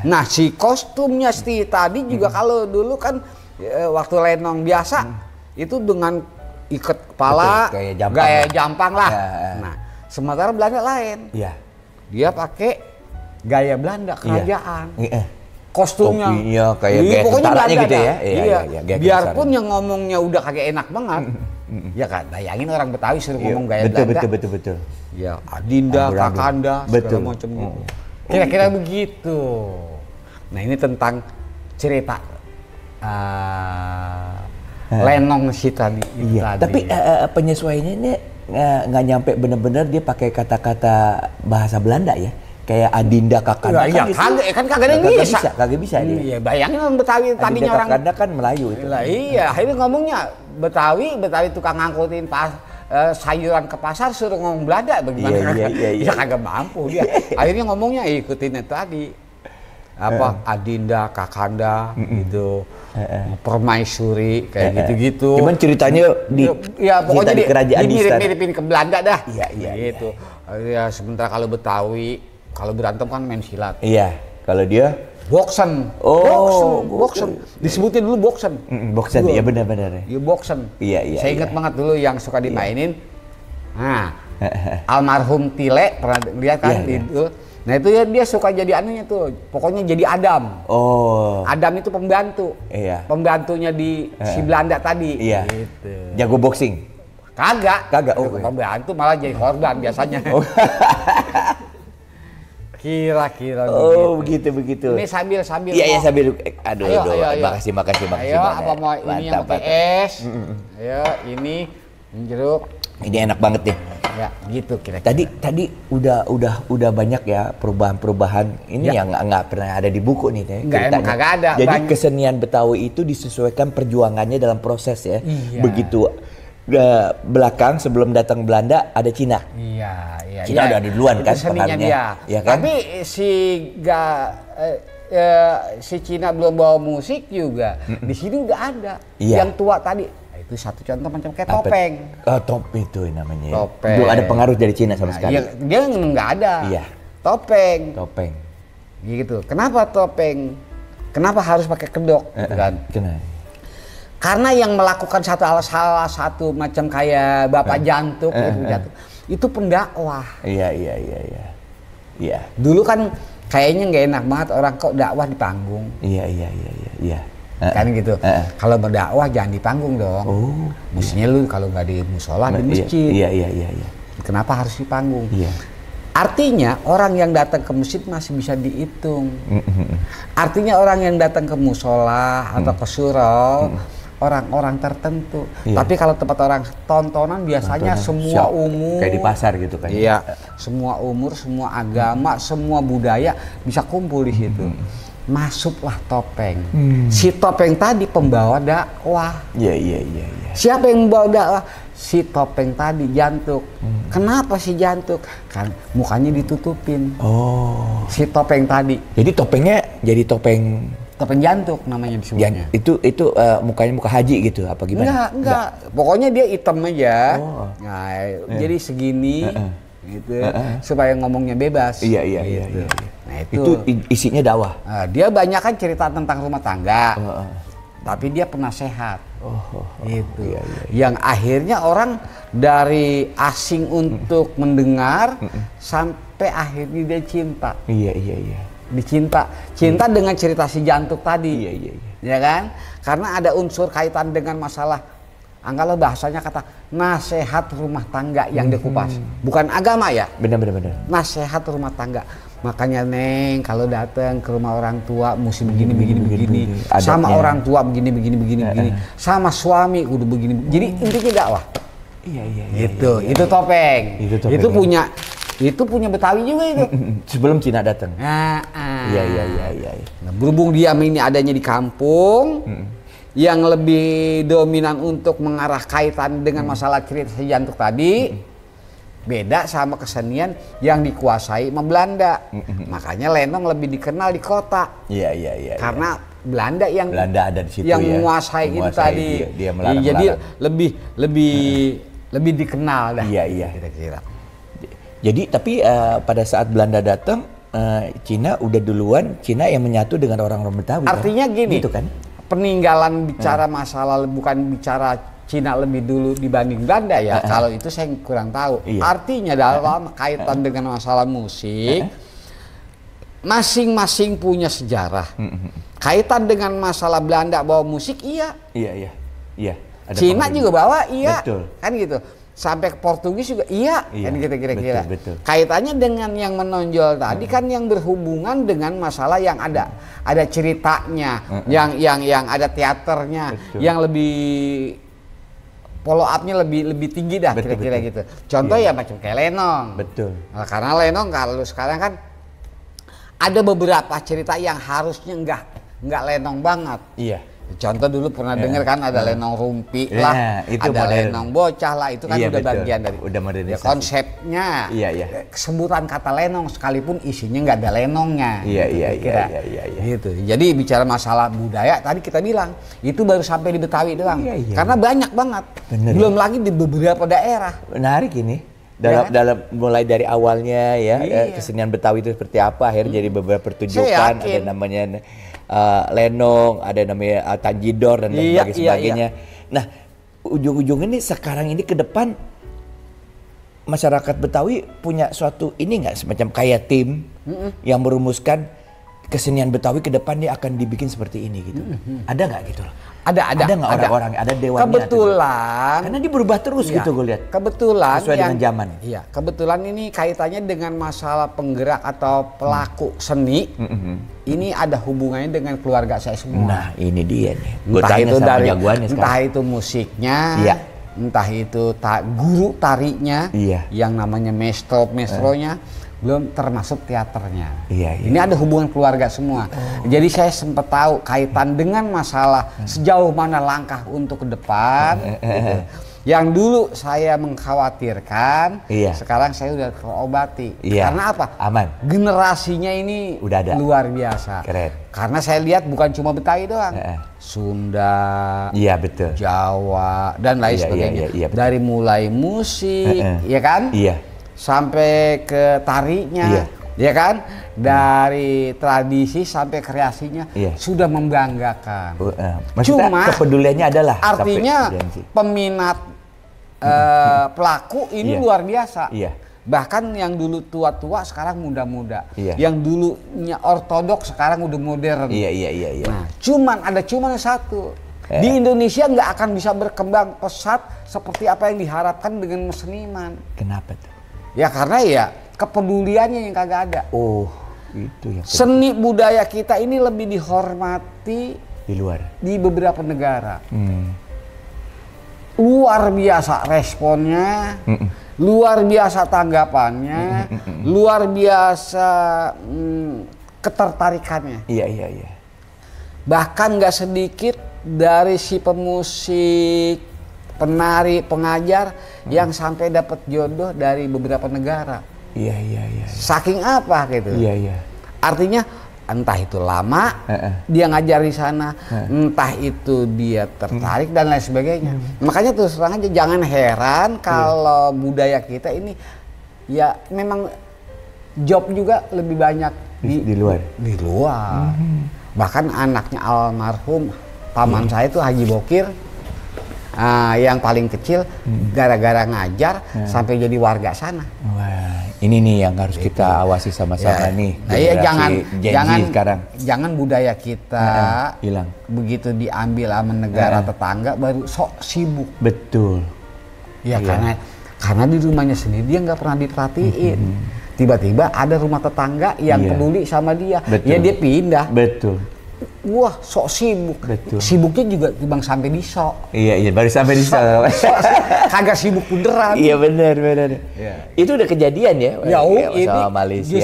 Nah, si kostumnya tadi juga kalau dulu kan waktu Lenong biasa itu dengan ikat kepala, betul, gaya jampang lah. Nah, sementara Belanda lain. Iya. Dia pakai gaya Belanda kerajaan. Iya. Kostumnya. Topinya kayak gaya pokoknya tentaranya gitu ya. Iya. Gaya Biarpun yang ngomongnya udah kagak enak banget. Ya kan, bayangin orang Betawi suruh ngomong gaya Belanda. Betul. Ya, Adinda, Kakanda, segala macam gitu. Kira-kira begitu. Nah, ini tentang cerita Lenong tadi. Iya. Tapi penyesuaiannya ini nggak nyampe bener-bener dia pakai kata-kata bahasa Belanda ya. Kayak Adinda, Kakanda kan kagak ada yang bisa. Kagak bisa dia. Iya, bayangin orang Betawi tadinya orang Kakanda kan Melayu itu. Iya, akhirnya ngomongnya Betawi tukang ngangkutin sayuran ke pasar suruh ngomong Belanda bagaimana? Iya. Ya kagak mampu dia. Akhirnya ngomongnya ikutin itu tadi. Adinda, Kakanda gitu. Permaisuri kayak gitu-gitu. Cuman ceritanya pokoknya di kerajaan mirip-miripin ke Belanda dah. Iya. Gitu. Ya sementara kalau Betawi kalau berantem kan main silat. Iya. Kalau dia boksen. Boksen. Disebutin dulu boksen. Boksen, iya benar-benar. Iya boksen. Iya. Saya ingat banget dulu yang suka dimainin. Nah, almarhum Tile pernah lihat kan itu. Nah itu ya dia suka jadi anunya tuh. Pokoknya jadi Adam. Oh. Adam itu pembantu. Iya. Pembantunya di si Belanda tadi. Iya. Gitu. Jago boxing. Kagak. Oh. Pembantu malah jadi korban biasanya. Kira-kira begitu. Ini sambil. Iya, sambil. Aduh. Makasih. Ayo, apa mau ini yang pakai es? Ayo, ini jeruk. Ini enak banget nih. Ya, gitu kira-kira. Tadi udah banyak ya perubahan-perubahan ini yang nggak pernah ada di buku nih ceritanya. Kagak ada. Jadi kesenian Betawi itu disesuaikan perjuangannya dalam proses ya. Iya. Begitu belakang sebelum datang Belanda ada Cina. Iya. Cina udah duluan kan pengaruhnya. Ya kan? Tapi si Cina belum bawa musik juga. Di sini udah ada. Yang tua tadi. Itu satu contoh macam kayak topeng. Topi itu namanya. Topeng. Belum ada pengaruh dari Cina sama sekali. Dia nggak ada. Iya. Topeng. Gitu. Kenapa topeng? Kenapa harus pakai kedok? Kan? Kenapa? Karena yang melakukan salah satu macam kayak Bapak Jantuk itu pendakwah. Iya. Dulu kan kayaknya nggak enak banget orang kok dakwah di panggung. Iya. Kan gitu. Kalau berdakwah jangan di panggung dong. Mestinya lu kalau nggak di musola di masjid. Iya. Kenapa harus di panggung? Iya. Artinya orang yang datang ke masjid masih bisa dihitung. Artinya orang yang datang ke musola atau ke surau orang-orang tertentu. Iya. Tapi kalau tempat orang tontonan biasanya semua umur. Kayak di pasar gitu kan. Iya, semua umur, semua agama, semua budaya bisa kumpul di situ. Masuklah topeng. Si topeng tadi pembawa dakwah. Iya. Siapa yang membawa dakwah? Si topeng tadi, Jantuk. Kenapa si Jantuk? Kan mukanya ditutupin. Oh. Si topeng tadi. Jadi topengnya jadi topeng Topeng Jantuk namanya disebutnya. itu mukanya muka haji gitu apa gimana? Enggak. Pokoknya dia hitam aja. Oh. Nah, jadi segini gitu supaya ngomongnya bebas. Iya. Gitu. Nah, Itu isinya dakwah. Nah, dia banyak kan cerita tentang rumah tangga. Tapi dia penasehat. Gitu. Iya. Yang akhirnya orang dari asing untuk mendengar sampai akhirnya dia cinta. Iya. Cinta dengan cerita si Jantuk tadi. Iya. Ya kan? Karena ada unsur kaitan dengan masalah, anggaplah bahasanya kata nasihat rumah tangga yang dikupas. Bukan agama ya. Benar. Nasihat rumah tangga. Makanya Neng kalau datang ke rumah orang tua mesti begini. Sama Adatnya. orang tua begini. Sama suami kudu begini. Jadi intinya dakwah. Iya. Gitu. Itu topeng. Itu punya Betawi juga itu. Sebelum Cina datang. Iya. Nah, berhubung dia ini adanya di kampung, yang lebih dominan untuk mengarah kaitan dengan masalah cerita si Jantuk tadi, beda sama kesenian yang dikuasai sama Belanda. Makanya lenong lebih dikenal di kota. Iya. Karena Belanda ada di situ yang ya. menguasai itu tadi. Dia melarang. Jadi lebih dikenal dah. Iya. Kira-kira. Jadi tapi pada saat Belanda datang, Cina udah duluan, Cina yang menyatu dengan orang-orang Betawi. Artinya kan? gini, Gitu kan? peninggalan bicara masalah bukan bicara Cina lebih dulu dibanding Belanda ya. Kalau itu saya kurang tahu. Iya. Artinya dalam kaitan dengan masalah musik, masing-masing punya sejarah. Kaitan dengan masalah Belanda bawa musik, iya. Iya. Ada Cina pengaruh. juga bawa, iya. Betul. Kan gitu. Sampai ke Portugis juga iya, Iya, kan gitu kira-kira. betul. Kaitannya dengan yang menonjol tadi kan yang berhubungan dengan masalah yang ada ceritanya, yang ada teaternya, Betul. yang lebih follow up-nya lebih tinggi dah kira-kira gitu. Contoh ya macam kayak lenong. Betul. Nah, karena lenong kalau sekarang kan ada beberapa cerita yang harusnya enggak lenong banget. Iya. Contoh dulu pernah dengar kan ada lenong rumpi lah, itu ada modern. lenong bocah lah, itu kan Iya, udah betul. bagian dari Udah modernisasi. konsepnya. Iya. Sebutan kata lenong sekalipun isinya nggak ada lenongnya. Iya. Gitu. Jadi bicara masalah budaya tadi kita bilang itu baru sampai di Betawi doang. Iya. Karena banyak banget. Bener, Belum lagi di beberapa daerah. Menarik ini. Ya. Dalam mulai dari awalnya ya, Iya. kesenian Betawi itu seperti apa, akhirnya jadi beberapa pertunjukan, Saya ada yakin. namanya lenong, ada namanya tanjidor dan lain sebagainya. Nah, ujung-ujung ini sekarang ini ke depan masyarakat Betawi punya suatu ini nggak, semacam kayak tim yang merumuskan kesenian Betawi ke depan dia akan dibikin seperti ini gitu. Ada nggak gitu loh? Ada nggak orang-orang, ada dewannya? Kebetulan. Karena dia berubah terus Iya. gitu gue lihat. Kebetulan Sesuai dengan zaman. Iya, kebetulan ini kaitannya dengan masalah penggerak atau pelaku seni. Ini ada hubungannya dengan keluarga saya semua. Nah, ini dia nih. Gue Entah tanya itu sama dari jagoannya sekarang. entah itu musiknya, Iya. entah itu guru tarinya, Iya. yang namanya mestronya, belum termasuk teaternya. Iya. Ini ada hubungan keluarga semua. Jadi saya sempat tahu kaitan dengan masalah sejauh mana langkah untuk ke depan. Gitu. Yang dulu saya mengkhawatirkan, Iya. sekarang saya udah terobati. Iya. Karena apa? Aman. Generasinya ini Udah ada. luar biasa. Keren. Karena saya lihat bukan cuma Betawi doang, Sunda, Iya, betul. Jawa dan lain Iya, sebagainya. iya, betul. Dari mulai musik, ya kan? Iya. Sampai ke tarinya, Iya. ya kan? Dari tradisi sampai kreasinya Iya. sudah membanggakan. Maksudnya Cuma kepeduliannya adalah artinya sampai generasi. peminat pelaku ini Iya. luar biasa. Iya. Bahkan yang dulu tua-tua sekarang muda-muda. Iya. Yang dulunya ortodoks sekarang udah modern. Iya. Nah, cuman satu. Di Indonesia nggak akan bisa berkembang pesat seperti apa yang diharapkan dengan seniman. Kenapa tuh? Ya karena ya kepeduliannya yang kagak ada. Oh, itu ya. Seni budaya kita ini lebih dihormati Di luar. Di beberapa negara. Luar biasa responnya, luar biasa tanggapannya, luar biasa ketertarikannya. Iya. Bahkan nggak sedikit dari si pemusik, penari, pengajar yang sampai dapat jodoh dari beberapa negara. Iya. Saking apa gitu? Iya. Artinya entah itu lama dia ngajar di sana, entah itu dia tertarik dan lain sebagainya. Makanya terus terang aja jangan heran kalau budaya kita ini ya memang job juga lebih banyak di luar. Di luar. Bahkan anaknya almarhum paman saya itu Haji Bokir, yang paling kecil gara-gara ngajar sampai jadi warga sana. Wah, ini nih yang harus kita awasi sama-sama nih. Nah, iya, jangan sekarang. Jangan budaya kita hilang. Begitu diambil sama negara tetangga baru sok sibuk. Betul. Ya karena di rumahnya sendiri dia nggak pernah diperhatiin. Tiba-tiba ada rumah tetangga yang peduli sama dia. Betul. Ya dia pindah. Betul. Wah, sok sibuk. Betul. Sibuknya juga timbang sampai di sok. Iya, baru sampai di sok. Kagak sibuk beneran. Iya benar. Ya. Itu udah kejadian ya? Ini sama Malaysia,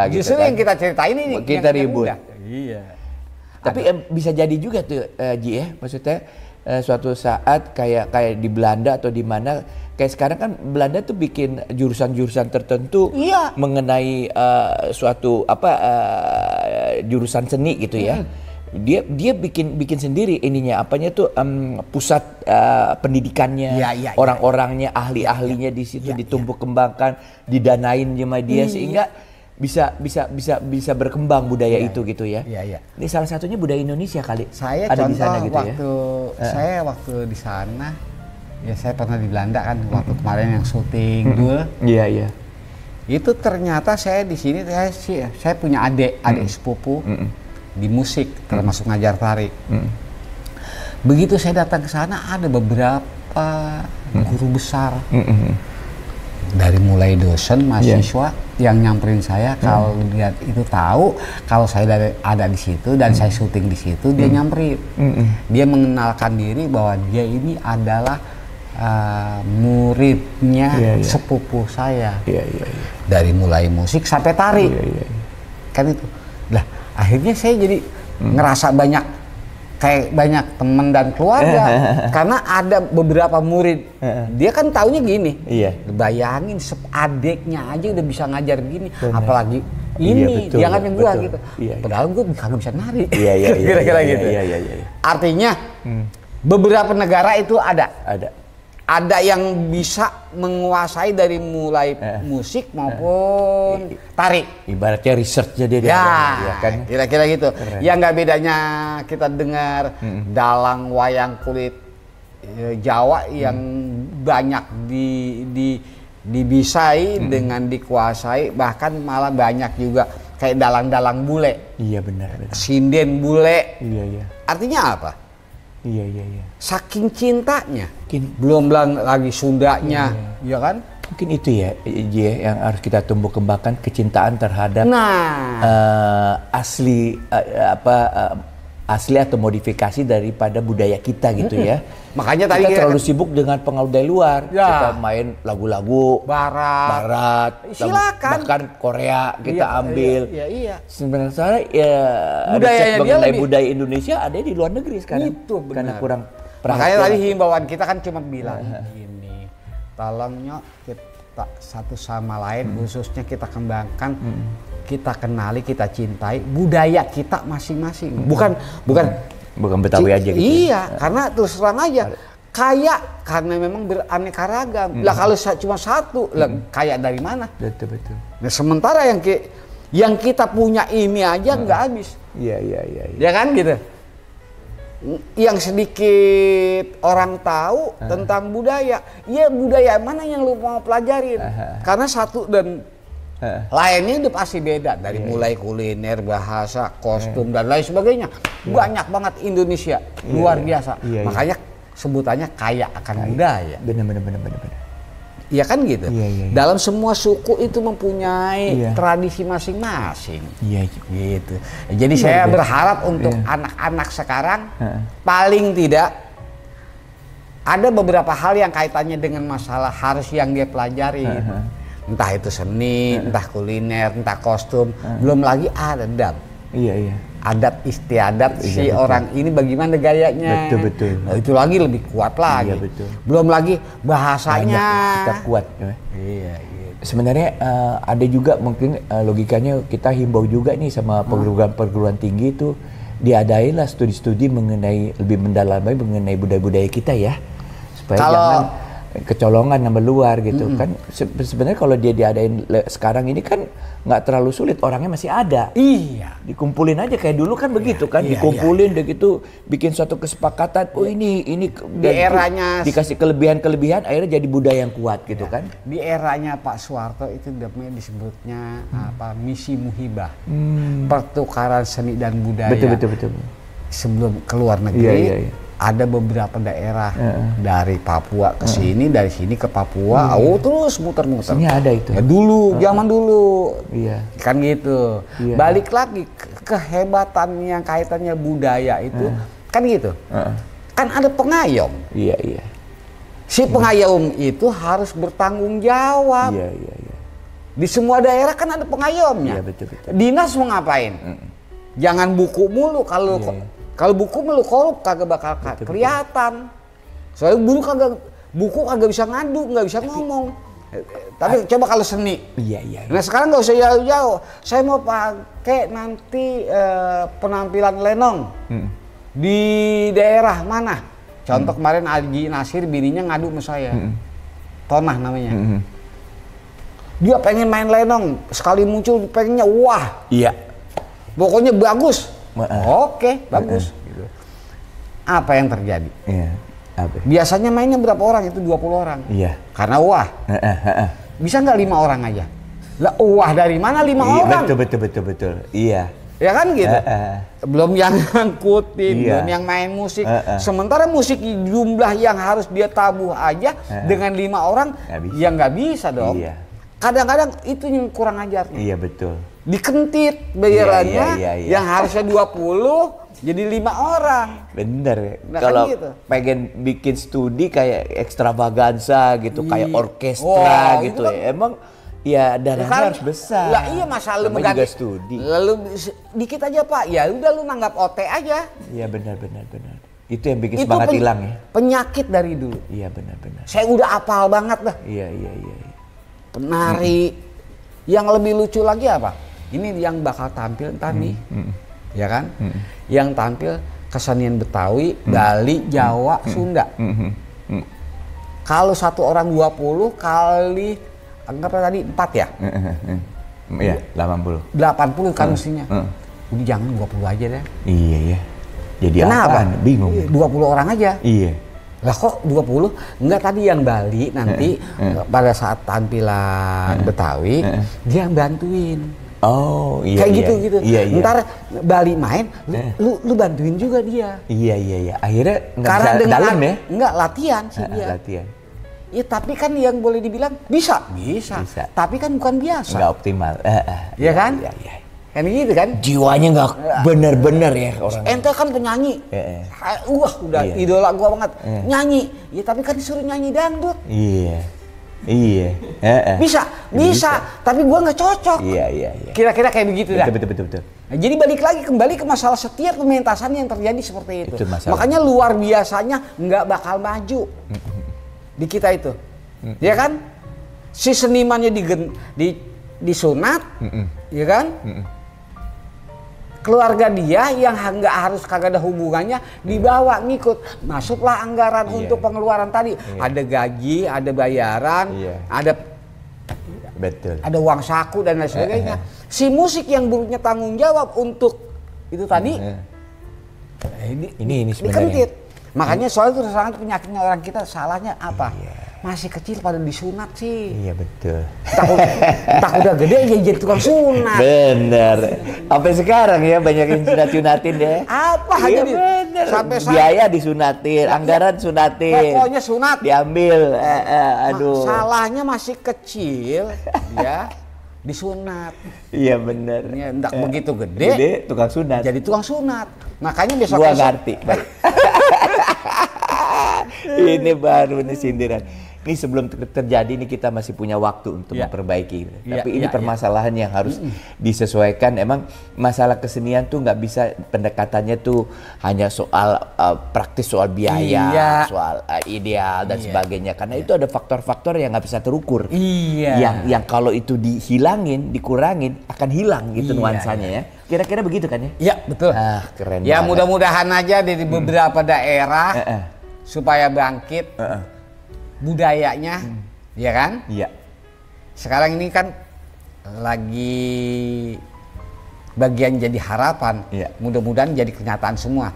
justru gitu yang kan. kita ceritain ini Kita ribut. Iya. Tapi bisa jadi juga tuh, Ji ya, maksudnya suatu saat kayak di Belanda atau di mana, kayak sekarang kan Belanda tuh bikin jurusan-jurusan tertentu mengenai suatu jurusan seni gitu ya. Dia bikin sendiri ininya apanya tuh pusat pendidikannya, orang-orangnya, ahli-ahlinya di situ ditumpuk kembangkan, didanain sama dia sehingga bisa berkembang budaya itu gitu ya. Iya. Ini salah satunya budaya Indonesia kali. Saya ada contoh di sana gitu saya waktu di sana, ya saya pernah di Belanda kan waktu kemarin yang syuting Dul. Iya. Itu ternyata saya di sini saya punya adik sepupu di musik termasuk ngajar tari. Begitu saya datang ke sana ada beberapa guru besar. Dari mulai dosen, mahasiswa yang nyamperin saya kalau lihat itu tahu kalau saya ada di situ dan saya syuting di situ, dia nyamperin. Dia mengenalkan diri bahwa dia ini adalah muridnya sepupu saya. Dari mulai musik sampai tari. Kan itu. Lah, akhirnya saya jadi ngerasa banyak teman dan keluarga karena ada beberapa murid dia kan taunya gini, bayangin adiknya aja udah bisa ngajar begini, apalagi ini dia kan yang gua gitu, padahal gua kagak bisa nari, kira-kira gitu. Artinya beberapa negara itu ada yang bisa menguasai dari mulai musik maupun tari. Ibaratnya researchnya dia kan. Kira-kira gitu. Keren. Yang nggak bedanya kita dengar dalang wayang kulit Jawa yang banyak dibisai dengan dikuasai, bahkan malah banyak juga kayak dalang-dalang bule. Iya benar. Sinden bule. Iya. Artinya apa? Iya. Saking cintanya, belum lagi Sundanya, ya kan? Mungkin itu ya, yang harus kita tumbuh kembangkan, kecintaan terhadap asli atau modifikasi daripada budaya kita gitu ya. Makanya tadi kita terlalu sibuk dengan pengaruh dari luar, kita main lagu-lagu barat, bahkan Korea kita ambil. Iya. Sebenarnya budaya mengenai budaya Indonesia ada di luar negeri sekarang. Itu benar. Karena kurang perhatian. Makanya tadi himbauan kita kan cuma bilang gini, tolongnya kita satu sama lain khususnya kita kembangkan, kita kenali, kita cintai budaya kita masing-masing. Bukan Betawi aja gitu. Iya, karena terus terang aja kaya karena memang beraneka ragam. Lah kalau cuma satu, lah kaya dari mana? Betul. Nah, sementara yang kita punya ini aja nggak habis. Iya. Ya kan gitu. Yang sedikit orang tahu tentang budaya, ya budaya mana yang lu mau pelajarin? Karena satu dan lainnya itu pasti beda dari mulai kuliner, bahasa, kostum dan lain sebagainya. Banyak banget Indonesia, luar biasa. Makanya sebutannya kaya akan budaya. Benar. Ya kan gitu. Iya. Dalam semua suku itu mempunyai Iya. tradisi masing-masing. Iya. Gitu. Jadi saya berharap untuk anak-anak sekarang paling tidak ada beberapa hal yang kaitannya dengan masalah harus yang dia pelajari. Entah itu seni, entah kuliner, entah kostum, belum lagi adab. Iya. Adat istiadat si betul. orang ini bagaimana gayanya. Betul. Nah, itu lagi lebih kuat lagi. Iya, betul. Belum lagi bahasanya. Kita kuat. Ya. Iya, gitu. Sebenarnya ada juga mungkin logikanya kita himbau juga nih sama perguruan tinggi itu diadailah studi-studi mengenai lebih mendalami mengenai budaya-budaya kita ya, supaya jangan kecolongan sama luar gitu kan. Sebenarnya kalau dia diadain sekarang ini kan nggak terlalu sulit, orangnya masih ada. Iya. Dikumpulin aja kayak dulu kan begitu kan, dikumpulin udah gitu bikin suatu kesepakatan. Oh ini di eranya dikasih kelebihan akhirnya jadi budaya yang kuat gitu kan. Di eranya Pak Soeharto itu namanya disebutnya apa, misi muhibah, pertukaran seni dan budaya. Betul. Sebelum keluar negeri. Iya. Ada beberapa daerah dari Papua ke sini, dari sini ke Papua, terus muter-muter. Sini ada itu. Ya dulu, zaman dulu. Iya. Kan gitu. Iya. Balik lagi kehebatan yang kaitannya budaya itu, kan gitu. Kan ada pengayom. Iya. Si pengayom itu harus bertanggung jawab. Iya. Di semua daerah kan ada pengayomnya. Iya, betul. Dinas mau ngapain? Jangan buku mulu, kalau buku mulu korup kagak bakal kelihatan. Soalnya buku kagak bisa ngadu, nggak bisa ngomong. Tapi coba kalau seni. Iya. Nah sekarang nggak usah jauh-jauh. Saya mau pakai nanti penampilan lenong di daerah mana? Contoh kemarin Alji Nasir bininya ngadu sama saya. Tonah namanya. Dia pengen main lenong, sekali muncul pengennya wah. Iya. Pokoknya bagus. Oke, bagus. Gitu. Apa yang terjadi? Iya. Apa? Biasanya mainnya berapa orang? Itu 20 orang. Iya. Karena wah. Bisa nggak 5 orang aja? Lah wah dari mana 5 orang? Betul. Iya. Ya kan gitu. Belum yang ngangkutin, belum yang main musik. Sementara musik jumlah yang harus dia tabuh aja dengan 5 orang, ya nggak bisa dong. Iya. Kadang-kadang itu yang kurang ajarnya. Iya betul. Dikentit bayarannya, Iya. yang harusnya 20 jadi 5 orang. Bener. Nah, kalau kan gitu. pengen bikin studi kayak ekstravaganza gitu, kayak orkestra gitu kan, ya. Emang ya dananya kan, harus besar. Lah iya masa lu juga studi. Lalu dikit aja Pak, ya udah lu nanggap OT aja. Iya benar. Itu yang bikin semangat hilang ya. Penyakit dari dulu. Iya benar. Saya udah apal banget dah. Iya. Penari. Yang lebih lucu lagi apa? Ini yang bakal tampil ntar nih. Ya kan? Yang tampil kesenian Betawi, Bali, Jawa, Sunda. Kalau satu orang 20 kali anggap tadi 4 ya? Iya, 80. 80 kan mestinya. Udah jangan 20 aja deh. Iya. Jadi kenapa? apaan? Bingung. 20 orang aja. Iya. Lah kok 20? Enggak, tadi yang Bali nanti pada saat tampilan Betawi dia yang bantuin. Oh iya. Kayak gitu. Iya. Ntar Bali main, lu bantuin juga dia. Iya. Akhirnya karena dengan dalam ya? Enggak latihan sih dia. Latihan. Ya tapi kan yang boleh dibilang bisa. Tapi kan bukan biasa. Enggak optimal. Iya kan? Iya. Kan gitu kan? Jiwanya nggak bener-bener ya orang. Ente kan penyanyi. Udah idola gua banget. Nyanyi. Ya tapi kan disuruh nyanyi dangdut. Iya. Bisa. Tapi gua nggak cocok. Iya. Kira-kira kayak begitu dah. Betul. Nah, jadi kembali ke masalah setiap pementasan yang terjadi seperti itu. Makanya luar biasanya nggak bakal maju di kita itu. Ya kan? Si senimannya disunat, ya kan? Keluarga dia yang nggak harus kagak ada hubungannya dibawa ngikut, masuklah anggaran untuk pengeluaran tadi. Ada gaji, ada bayaran, ada uang saku dan lain sebagainya. Si musik yang buruknya tanggung jawab untuk itu tadi, ini sebenarnya. dikentit. Makanya soal itu sangat penyakitnya orang kita. Salahnya apa? masih kecil pada disunat sih. Iya betul. Entah udah gede jadi tukang sunat. Bener. Sampai sekarang ya banyak yang sunat-sunatin ya. Apa Iya, aja bener. sampai Biaya disunatin, anggaran sunatin. pokoknya sunat. Diambil. Aduh. Masalahnya masih kecil ya disunat. Iya bener. Ya, enggak begitu gede, tukang sunat. jadi tukang sunat. Makanya besok Gua ngerti. Baik. Ini baru nih sindiran. Ini sebelum terjadi ini kita masih punya waktu untuk memperbaiki. Tapi ini permasalahan yang harus disesuaikan. Emang masalah kesenian tuh nggak bisa pendekatannya tuh hanya soal praktis, soal biaya, soal ideal dan sebagainya. Karena itu ada faktor-faktor yang nggak bisa terukur. Yang kalau itu dihilangin, dikurangin akan hilang gitu nuansanya ya. Kira-kira begitu kan ya? Iya betul. Keren ya banget. mudah-mudahan aja di beberapa daerah supaya bangkit budayanya, ya kan? Iya. Sekarang ini kan lagi bagian jadi harapan. Mudah-mudahan jadi kenyataan semua.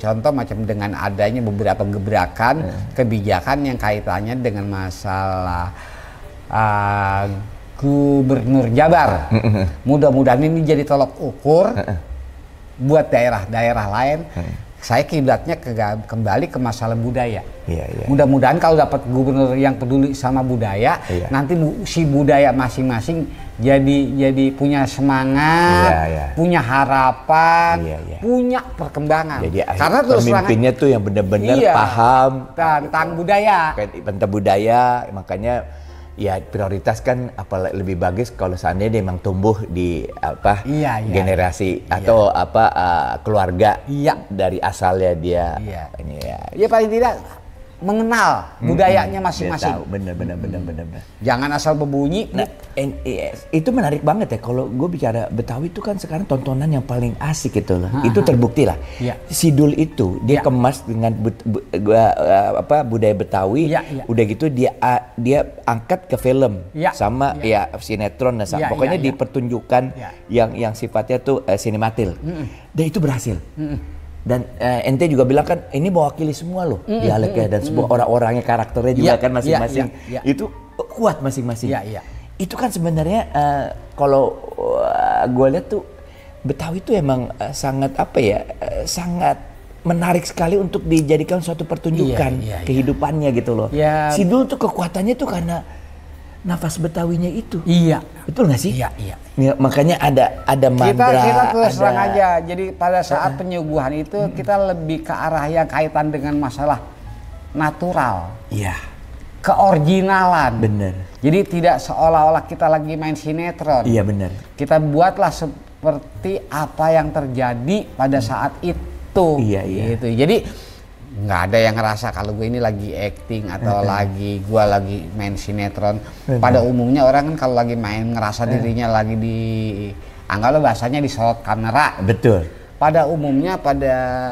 Contoh macam dengan adanya beberapa gebrakan kebijakan yang kaitannya dengan masalah Gubernur Jabar. Mudah-mudahan ini jadi tolok ukur buat daerah-daerah lain. Saya kiblatnya kembali ke masalah budaya. Mudah-mudahan kalau dapat gubernur yang peduli sama budaya, nanti si budaya masing-masing jadi punya semangat, punya harapan, punya perkembangan. Jadi karena terus pemimpinnya tuh yang benar-benar paham tentang budaya. Tentang budaya, makanya ya prioritas kan lebih bagus kalau seandainya dia memang tumbuh di generasi atau keluarga dari asalnya dia ini ya paling tidak mengenal budayanya masing-masing. Bener. Jangan asal berbunyi. Nah, itu menarik banget ya kalau gue bicara Betawi itu kan sekarang tontonan yang paling asik itu loh. Itu terbukti lah. Sidul itu dia kemas dengan budaya Betawi. Udah gitu dia angkat ke film sama sinetron dan pokoknya dipertunjukkan yang sifatnya tuh sinematil. Dan itu berhasil. Dan ente juga bilang kan ini mewakili semua loh dialeknya dan semua orang-orangnya karakternya juga kan masing-masing itu kuat masing-masing. Itu kan sebenarnya kalau gue lihat tuh Betawi itu emang sangat sangat menarik sekali untuk dijadikan suatu pertunjukan kehidupannya gitu loh. Sidul tuh kekuatannya tuh karena nafas Betawinya itu. Betul nggak sih? Iya. Makanya ada mantra. Kita terus terang aja. Jadi pada saat penyuguhan itu kita lebih ke arah yang kaitan dengan masalah natural. Keoriginalan. Bener. Jadi tidak seolah-olah kita lagi main sinetron. Iya bener. Kita buatlah seperti apa yang terjadi pada saat itu. Gitu. Jadi nggak ada yang ngerasa kalau gue ini lagi acting atau gue lagi main sinetron. Pada umumnya orang kan kalau lagi main ngerasa dirinya lagi anggaplah bahasanya disorot kamera. Betul. Pada umumnya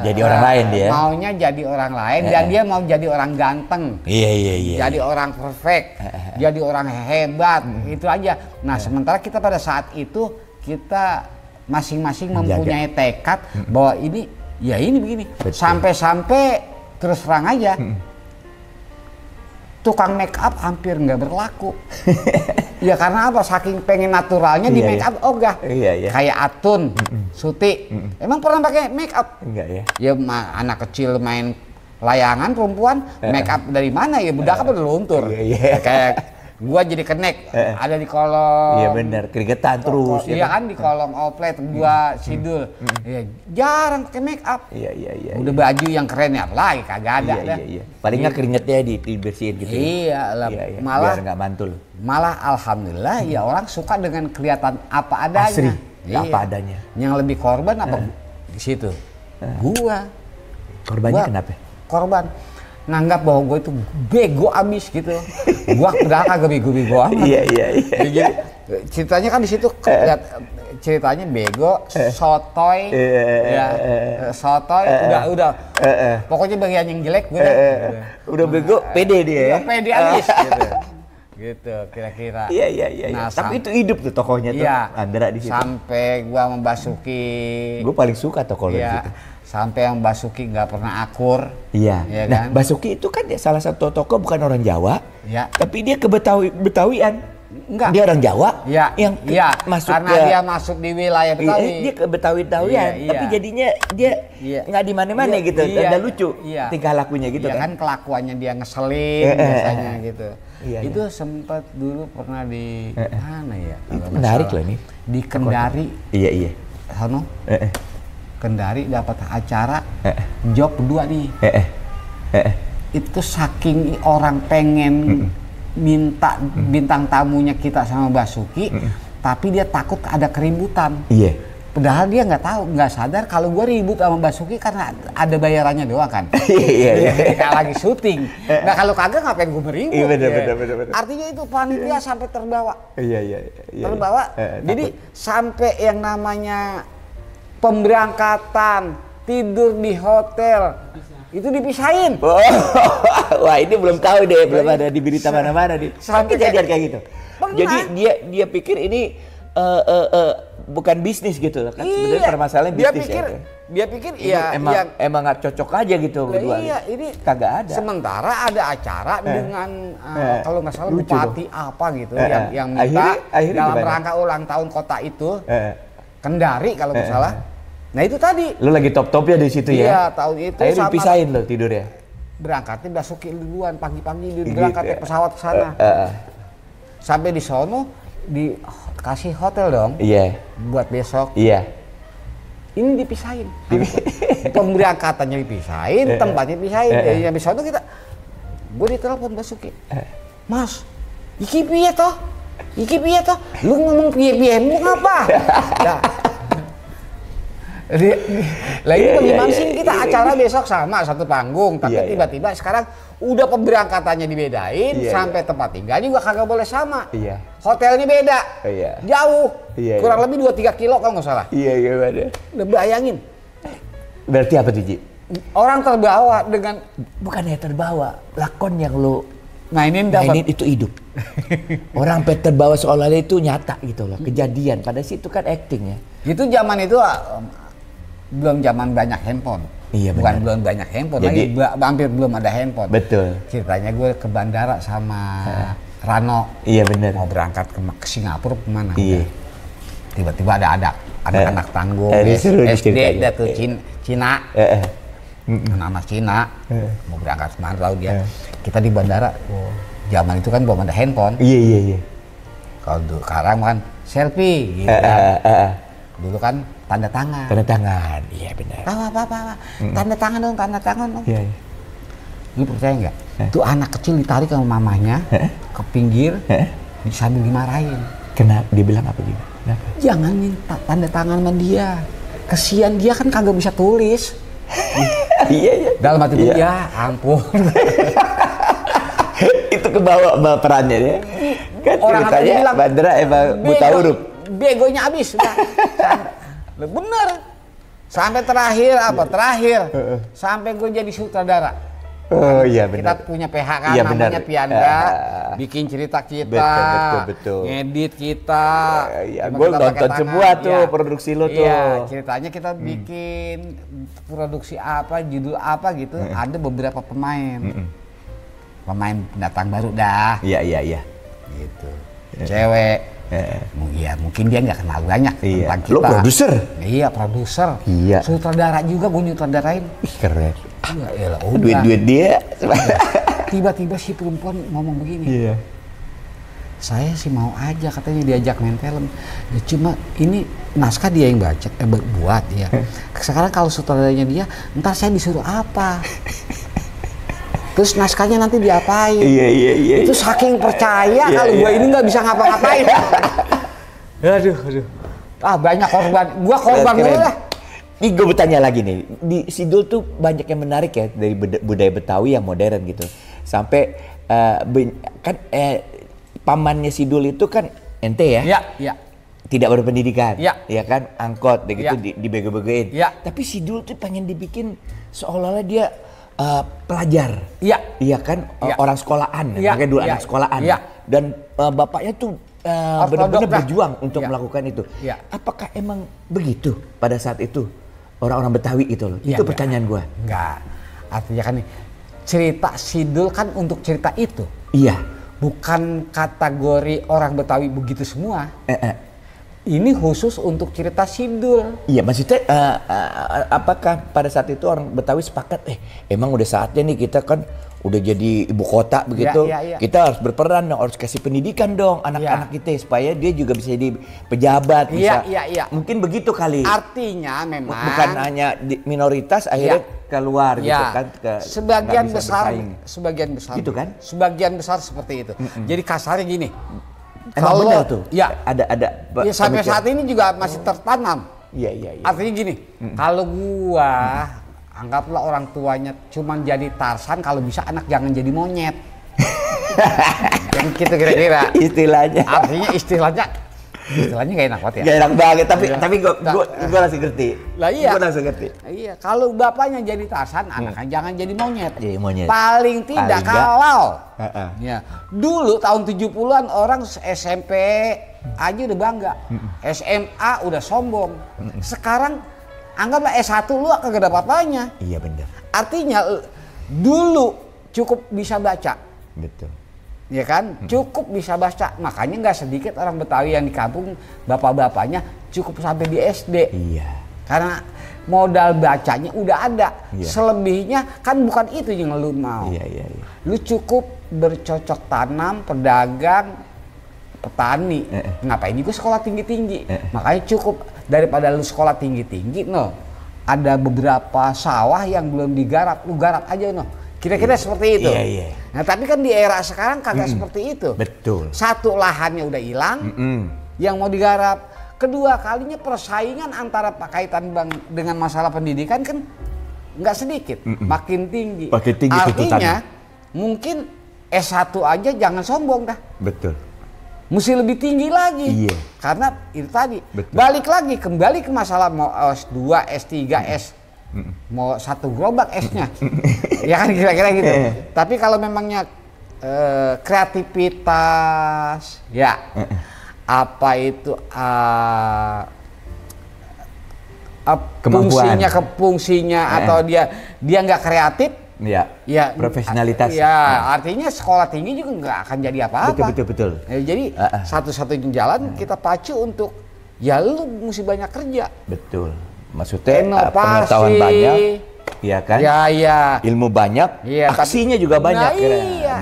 jadi orang lain dia. Maunya jadi orang lain dan dia mau jadi orang ganteng. Iya. Jadi orang perfect, jadi orang hebat, itu aja. Nah, sementara kita pada saat itu kita masing-masing mempunyai tekad bahwa ini begini. Sampai-sampai terus terang aja, tukang make up hampir nggak berlaku. Ya karena apa? Saking pengen naturalnya di make up ogah. Kayak Atun, Suti, emang pernah pakai make up? Enggak ya? Ya anak kecil main layangan perempuan, make up dari mana ya? Budak apa udah luntur. Kayak gua jadi kenek, ada di kolong. Iya benar, keringetan terus. Iya kan di kolong outlet gua Sidul. Jarang pakai make up. Iya. Udah baju yang keren ya, lagi kagak ada dah. Paling nggak keringetnya dibersihin gitu. Iya. Malah biar nggak mantul. Malah alhamdulillah ya orang suka dengan kelihatan apa adanya. Asri. Apa adanya. Yang lebih korban apa di situ? Gua. Korbannya kenapa? Korban nganggap bahwa gue itu bego abis gitu. Gua padahal kagak bego-bego amat. Iya. Jadi ceritanya kan di situ ceritanya bego, sotoy, sotoy, udah. Pokoknya bagian yang jelek gue. Udah bego, pede dia ya. Pede abis gitu. Gitu kira-kira. Iya. Nah, Tapi itu hidup tuh tokohnya tuh. Iya. Andra di situ. Sampai gua membasuki. Gue paling suka tokoh lo di Iya. situ. Sampai yang Basuki nggak pernah akur. Iya. Iya Nah, kan? Basuki itu kan salah satu tokoh bukan orang Jawa. Iya. Tapi dia ke Betawian. Enggak. Dia orang Jawa. Iya. Yang Iya. masuk Karena ke dia masuk di wilayah Betawi. Dia ke Betawian. Iya. Tapi jadinya dia Iya. nggak di mana-mana Iya, gitu. iya. Ada lucu Iya. tingkah lakunya gitu Iya kan. kan kelakuannya dia ngeselin biasanya gitu. Iya, Itu sempat dulu pernah di mana ya? Itu kalau nggak menarik salah. loh ini. Di Kendari. Iya. Sono. Kendari dapat acara job berdua nih. Itu saking orang pengen minta bintang tamunya kita sama Basuki, tapi dia takut ada keributan. Iya. Padahal dia nggak tahu, nggak sadar kalau gue ribut sama Basuki karena ada bayarannya doang kan. Iya. Kayak lagi syuting. Nah kalau kagak ngapain gue meribut? Iya, bener, ya. bener. Artinya itu panitia sampai terbawa. Iya. Terbawa. Jadi sampai yang namanya pemberangkatan, tidur di hotel, itu dipisahin. Wah ini belum tahu deh, belum ada di berita mana-mana nih. Sampai kejadian kayak gitu. Pernah. Jadi dia pikir ini bukan bisnis gitu loh kan. Sebenarnya permasalahan bisnis Dia pikir ya emang nggak cocok aja gitu berdua. Iya, ini kagak ada. Sementara ada acara dengan kalau nggak salah lucu bupati apa gitu yang minta akhirnya dalam gimana? rangka ulang tahun kota itu Kendari kalau nggak salah. Nah itu tadi. Lu lagi top-topnya di situ ya? Iya, tahun itu akhirnya sama dipisahin lo tidurnya. berangkatnya Basuki duluan pagi-pagi Gitu berangkat ya? ke pesawat ke sana. Sampai di sono dikasih hotel dong. Iya. Buat besok. Iya. Ini dipisahin. Pemberangkatannya dipisahin, tempatnya dipisahin. Ya besok itu gue ditelepon Basuki. Mas, iki piye toh? Lu ngomong piye lu ngapa? Nah, ini bagaimana sih kita acara besok sama satu panggung, tapi tiba-tiba sekarang udah pemberangkatannya dibedain, sampai tempat tinggal juga kagak boleh sama. Iya. Hotelnya beda, jauh, kurang lebih 2-3 kilo kalau nggak salah. Iya ada. Udah bayangin. Berarti apa tuh Ji? Orang terbawa dengan Bukannya terbawa, lakon yang lo mainin itu hidup. Orang sampai terbawa seolah-olah itu nyata gitu loh, kejadian. Pada situ kan acting ya. Itu zaman itu belum zaman banyak handphone. Iya, bukan benar. belum banyak handphone, Jadi, hampir belum ada handphone. Betul. Ceritanya gue ke bandara sama Rano. Iya benar. Mau berangkat ke Singapura kemana? Iya. Tiba-tiba ada anak-anak tanggung seru SD ceritanya. tuh Cina. Anak-anak Cina mau berangkat kemana tahu dia. Kita di bandara. Zaman itu kan belum ada handphone. Iya. Kalau sekarang kan selfie gitu kan. Dulu kan tanda tangan. Tanda tangan, iya benar. Apa. Tanda tangan dong. Iya. Lu percaya nggak? Tuh anak kecil ditarik sama mamanya ke pinggir, sambil dimarahin. Kenapa? Dia bilang apa juga? Kenapa? Jangan minta tanda tangan sama dia. Kesian dia kan kagak bisa tulis. Iya. Dalam hati itu ya ampun. Itu kebawa perannya ya. Kan Orang ceritanya bilang, Bandara emang buta huruf. Begonya abis. Bener. Sampai terakhir sampai gue jadi sutradara. Oh iya Kita benar. punya PH kan Iya, namanya benar. Pianda, bikin cerita kita, Betul. ngedit kita. Iya, Cuma gue kita pakai nonton tangan. semua tuh Iya. produksi lo tuh. Iya, ceritanya kita bikin produksi apa, judul apa gitu. Ada beberapa pemain. Pemain pendatang baru dah. Iya. Gitu. Cewek. Iya, mungkin dia nggak kenal banyak tentang kita. Lo produser? Iya, produser. Iya. Sutradara juga, gue nyutradarain. Ih keren. Iya, elah, udah. Duit dia. Tiba-tiba si perempuan ngomong begini. Iya. Saya sih mau aja katanya diajak main film. Ya, cuma ini naskah dia yang baca, buat ya. Sekarang kalau sutradaranya dia, ntar saya disuruh apa? Terus naskahnya nanti diapain? Iya. Itu saking percaya kalau gue ini nggak bisa ngapa-ngapain. Aduh. Banyak korban. Gua korban dulu lah. Nih gue bertanya lagi nih, di Sidul tuh banyak yang menarik ya dari budaya Betawi yang modern gitu. Sampai pamannya Sidul itu kan ente ya? Iya. Tidak berpendidikan, ya kan, angkot, gitu dibego-begoin. Ya. Tapi Sidul tuh pengen dibikin seolah-olah dia pelajar. Iya. Iya kan, orang sekolahan, makanya dulu anak sekolahan. Iya. dan bapaknya tuh benar-benar berjuang untuk melakukan itu. Apakah emang begitu pada saat itu orang-orang Betawi itu loh? Itu pertanyaan gua. Enggak. Artinya kan cerita Sidul kan untuk cerita itu. Iya. Bukan kategori orang Betawi begitu semua. Ini khusus untuk cerita Sidul. Iya, maksudnya apakah pada saat itu orang Betawi sepakat, emang udah saatnya nih kita kan udah jadi ibu kota begitu, kita harus berperan dong, harus kasih pendidikan dong anak-anak kita supaya dia juga bisa jadi pejabat, bisa. Mungkin begitu kali. Artinya memang bukan hanya minoritas akhirnya keluar gitu kan. Sebagian besar gitu kan? Sebagian besar seperti itu. Jadi kasarnya gini. Kalau benar tuh, ada sampai saat ini juga masih tertanam. Iya. Artinya gini, kalau gua anggaplah orang tuanya cuman jadi Tarsan, kalau bisa anak jangan jadi monyet. Yang gitu kira-kira. Istilahnya. Artinya istilahnya gak enak banget ya. Gak enak banget, tapi gua langsung ngerti. Lah iya. Gua langsung ngerti. Iya, kalau bapaknya jadi Tarsan, anaknya jangan jadi monyet. Jadi monyet. Paling tidak kalau. Ya, dulu tahun 70-an orang SMP aja udah bangga. SMA udah sombong. Sekarang anggaplah S1 lu kagak ada apa-apanya. Iya benar. Artinya dulu cukup bisa baca. Betul. Ya kan, cukup bisa baca. Makanya nggak sedikit orang Betawi yang di kampung bapak-bapaknya cukup sampai di SD. Iya. Karena modal bacanya udah ada. Selebihnya kan bukan itu yang lu mau. Iya. Lu cukup bercocok tanam, pedagang, petani. Ngapain juga sekolah tinggi-tinggi. Makanya cukup daripada lu sekolah tinggi-tinggi, ada beberapa sawah yang belum digarap, lu garap aja Kira-kira seperti itu. Iya. Nah tapi kan di era sekarang kagak seperti itu. Betul. Satu, lahannya udah hilang, yang mau digarap. Kedua kalinya persaingan antara kaitan dengan masalah pendidikan kan nggak sedikit, makin tinggi. Artinya mungkin S1 aja jangan sombong dah. Betul. Mesti lebih tinggi lagi. Iya. Karena itu tadi. Betul. Kembali ke masalah mau S2, S3, S. Mau satu gerobak S-nya. Ya kan kira-kira gitu. Tapi kalau memangnya kreativitas, apa itu fungsinya atau dia nggak kreatif, profesionalitas. Artinya sekolah tinggi juga nggak akan jadi apa-apa. Betul. Jadi satu-satunya jalan kita pacu untuk lu mesti banyak kerja. Betul. Maksudnya pengetahuan banyak, ya kan? Iya. Ilmu banyak, aksinya juga banyak.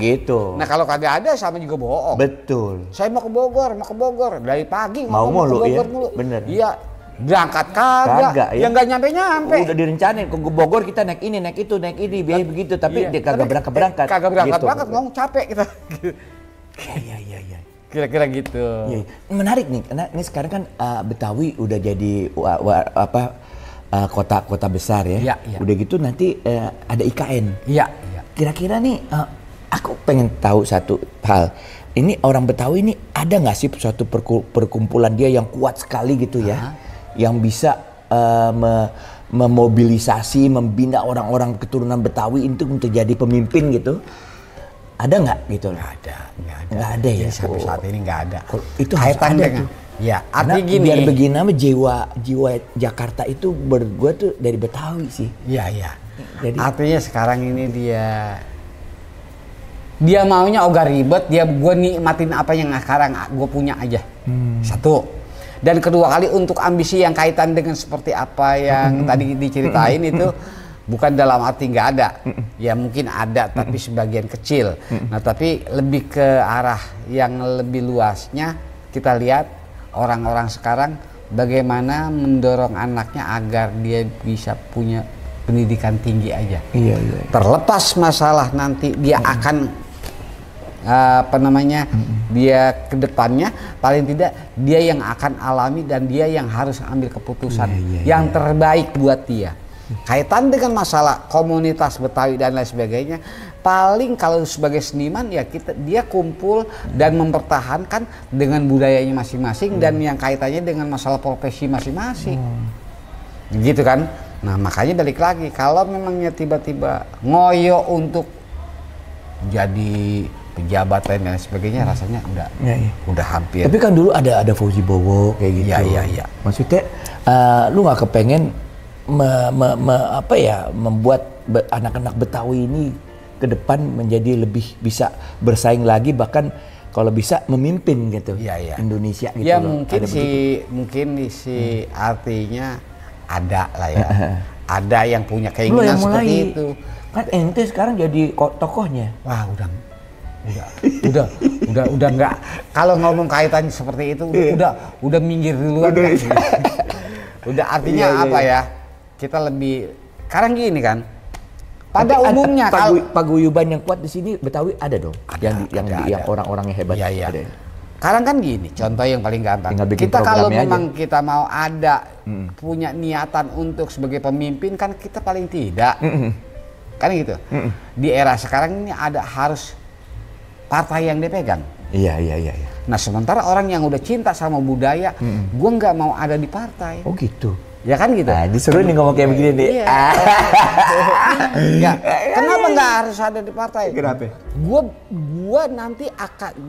Gitu. Nah kalau kagak ada sama juga bohong. Betul. Saya mau ke Bogor dari pagi mau mulu, ke Bogor ya? mulu. Bener. Iya. Berangkat kagak, ya nggak nyampe. Udah direncanain ke Bogor kita naik ini, biaya begitu, tapi dia kagak berangkat. Kagak berangkat, ngomong capek kita. Iya. Kira-kira gitu. Iya. Menarik nih, karena ini sekarang kan Betawi udah jadi kota besar ya. Iya. Udah gitu nanti ada IKN. Iya. Kira-kira nih, aku pengen tahu satu hal. Ini orang Betawi ini ada nggak sih suatu perkumpulan dia yang kuat sekali gitu ya, yang bisa memobilisasi, membina orang-orang keturunan Betawi untuk jadi pemimpin gitu? Ada nggak gitu? Nggak ada ya. Sampai saat ini nggak ada. Itu kaitan dengan. Ya, artinya gini. Biar begini jiwa Jakarta itu gua tuh dari Betawi sih. Iya. Jadi artinya sekarang ini dia maunya ogah ribet, gua nikmatin apa yang sekarang gua punya aja. Satu. Dan kedua kali untuk ambisi yang kaitan dengan seperti apa yang tadi diceritain itu bukan dalam arti nggak ada, ya mungkin ada tapi sebagian kecil. Nah tapi lebih ke arah yang lebih luasnya kita lihat orang-orang sekarang bagaimana mendorong anaknya agar dia bisa punya pendidikan tinggi aja. Iya. Terlepas masalah nanti dia akan dia ke depannya, paling tidak dia yang akan alami dan dia yang harus ambil keputusan yang terbaik buat dia. Kaitan dengan masalah komunitas Betawi dan lain sebagainya, paling kalau sebagai seniman ya dia kumpul dan mempertahankan dengan budayanya masing-masing dan yang kaitannya dengan masalah profesi masing-masing. Gitu kan? Nah makanya balik lagi, kalau memangnya tiba-tiba ngoyo untuk jadi pejabat dan sebagainya rasanya udah hampir. Tapi kan dulu ada Fauzi Bowo kayak gitu. Iya. Maksudnya lu nggak kepengen membuat anak-anak Betawi ini ke depan menjadi lebih bisa bersaing lagi, bahkan kalau bisa memimpin gitu Indonesia gitu. Ya loh. mungkin sih artinya ada lah ya. Ada yang punya keinginan seperti itu. Kan ente sekarang jadi tokohnya. Wah, udah enggak. Kalau ngomong kaitannya seperti itu udah minggir duluan. Udah artinya apa ya? Kita lebih sekarang gini kan. Pada umumnya kalau paguyuban yang kuat di sini Betawi ada dong. Yang orang-orang yang hebat. Iya. Sekarang kan gini, contoh yang paling gampang. Kita kalau memang kita mau ada punya niatan untuk sebagai pemimpin kan kita paling tidak. Kan gitu. Di era sekarang ini harus partai yang dipegang. Iya. Nah sementara orang yang udah cinta sama budaya, gue nggak mau ada di partai. Oh gitu. Ya kan gitu. Nah, disuruh nih ngomong kayak begini nih. Iya. Kenapa nggak harus ada di partai? Kenapa? Gua nanti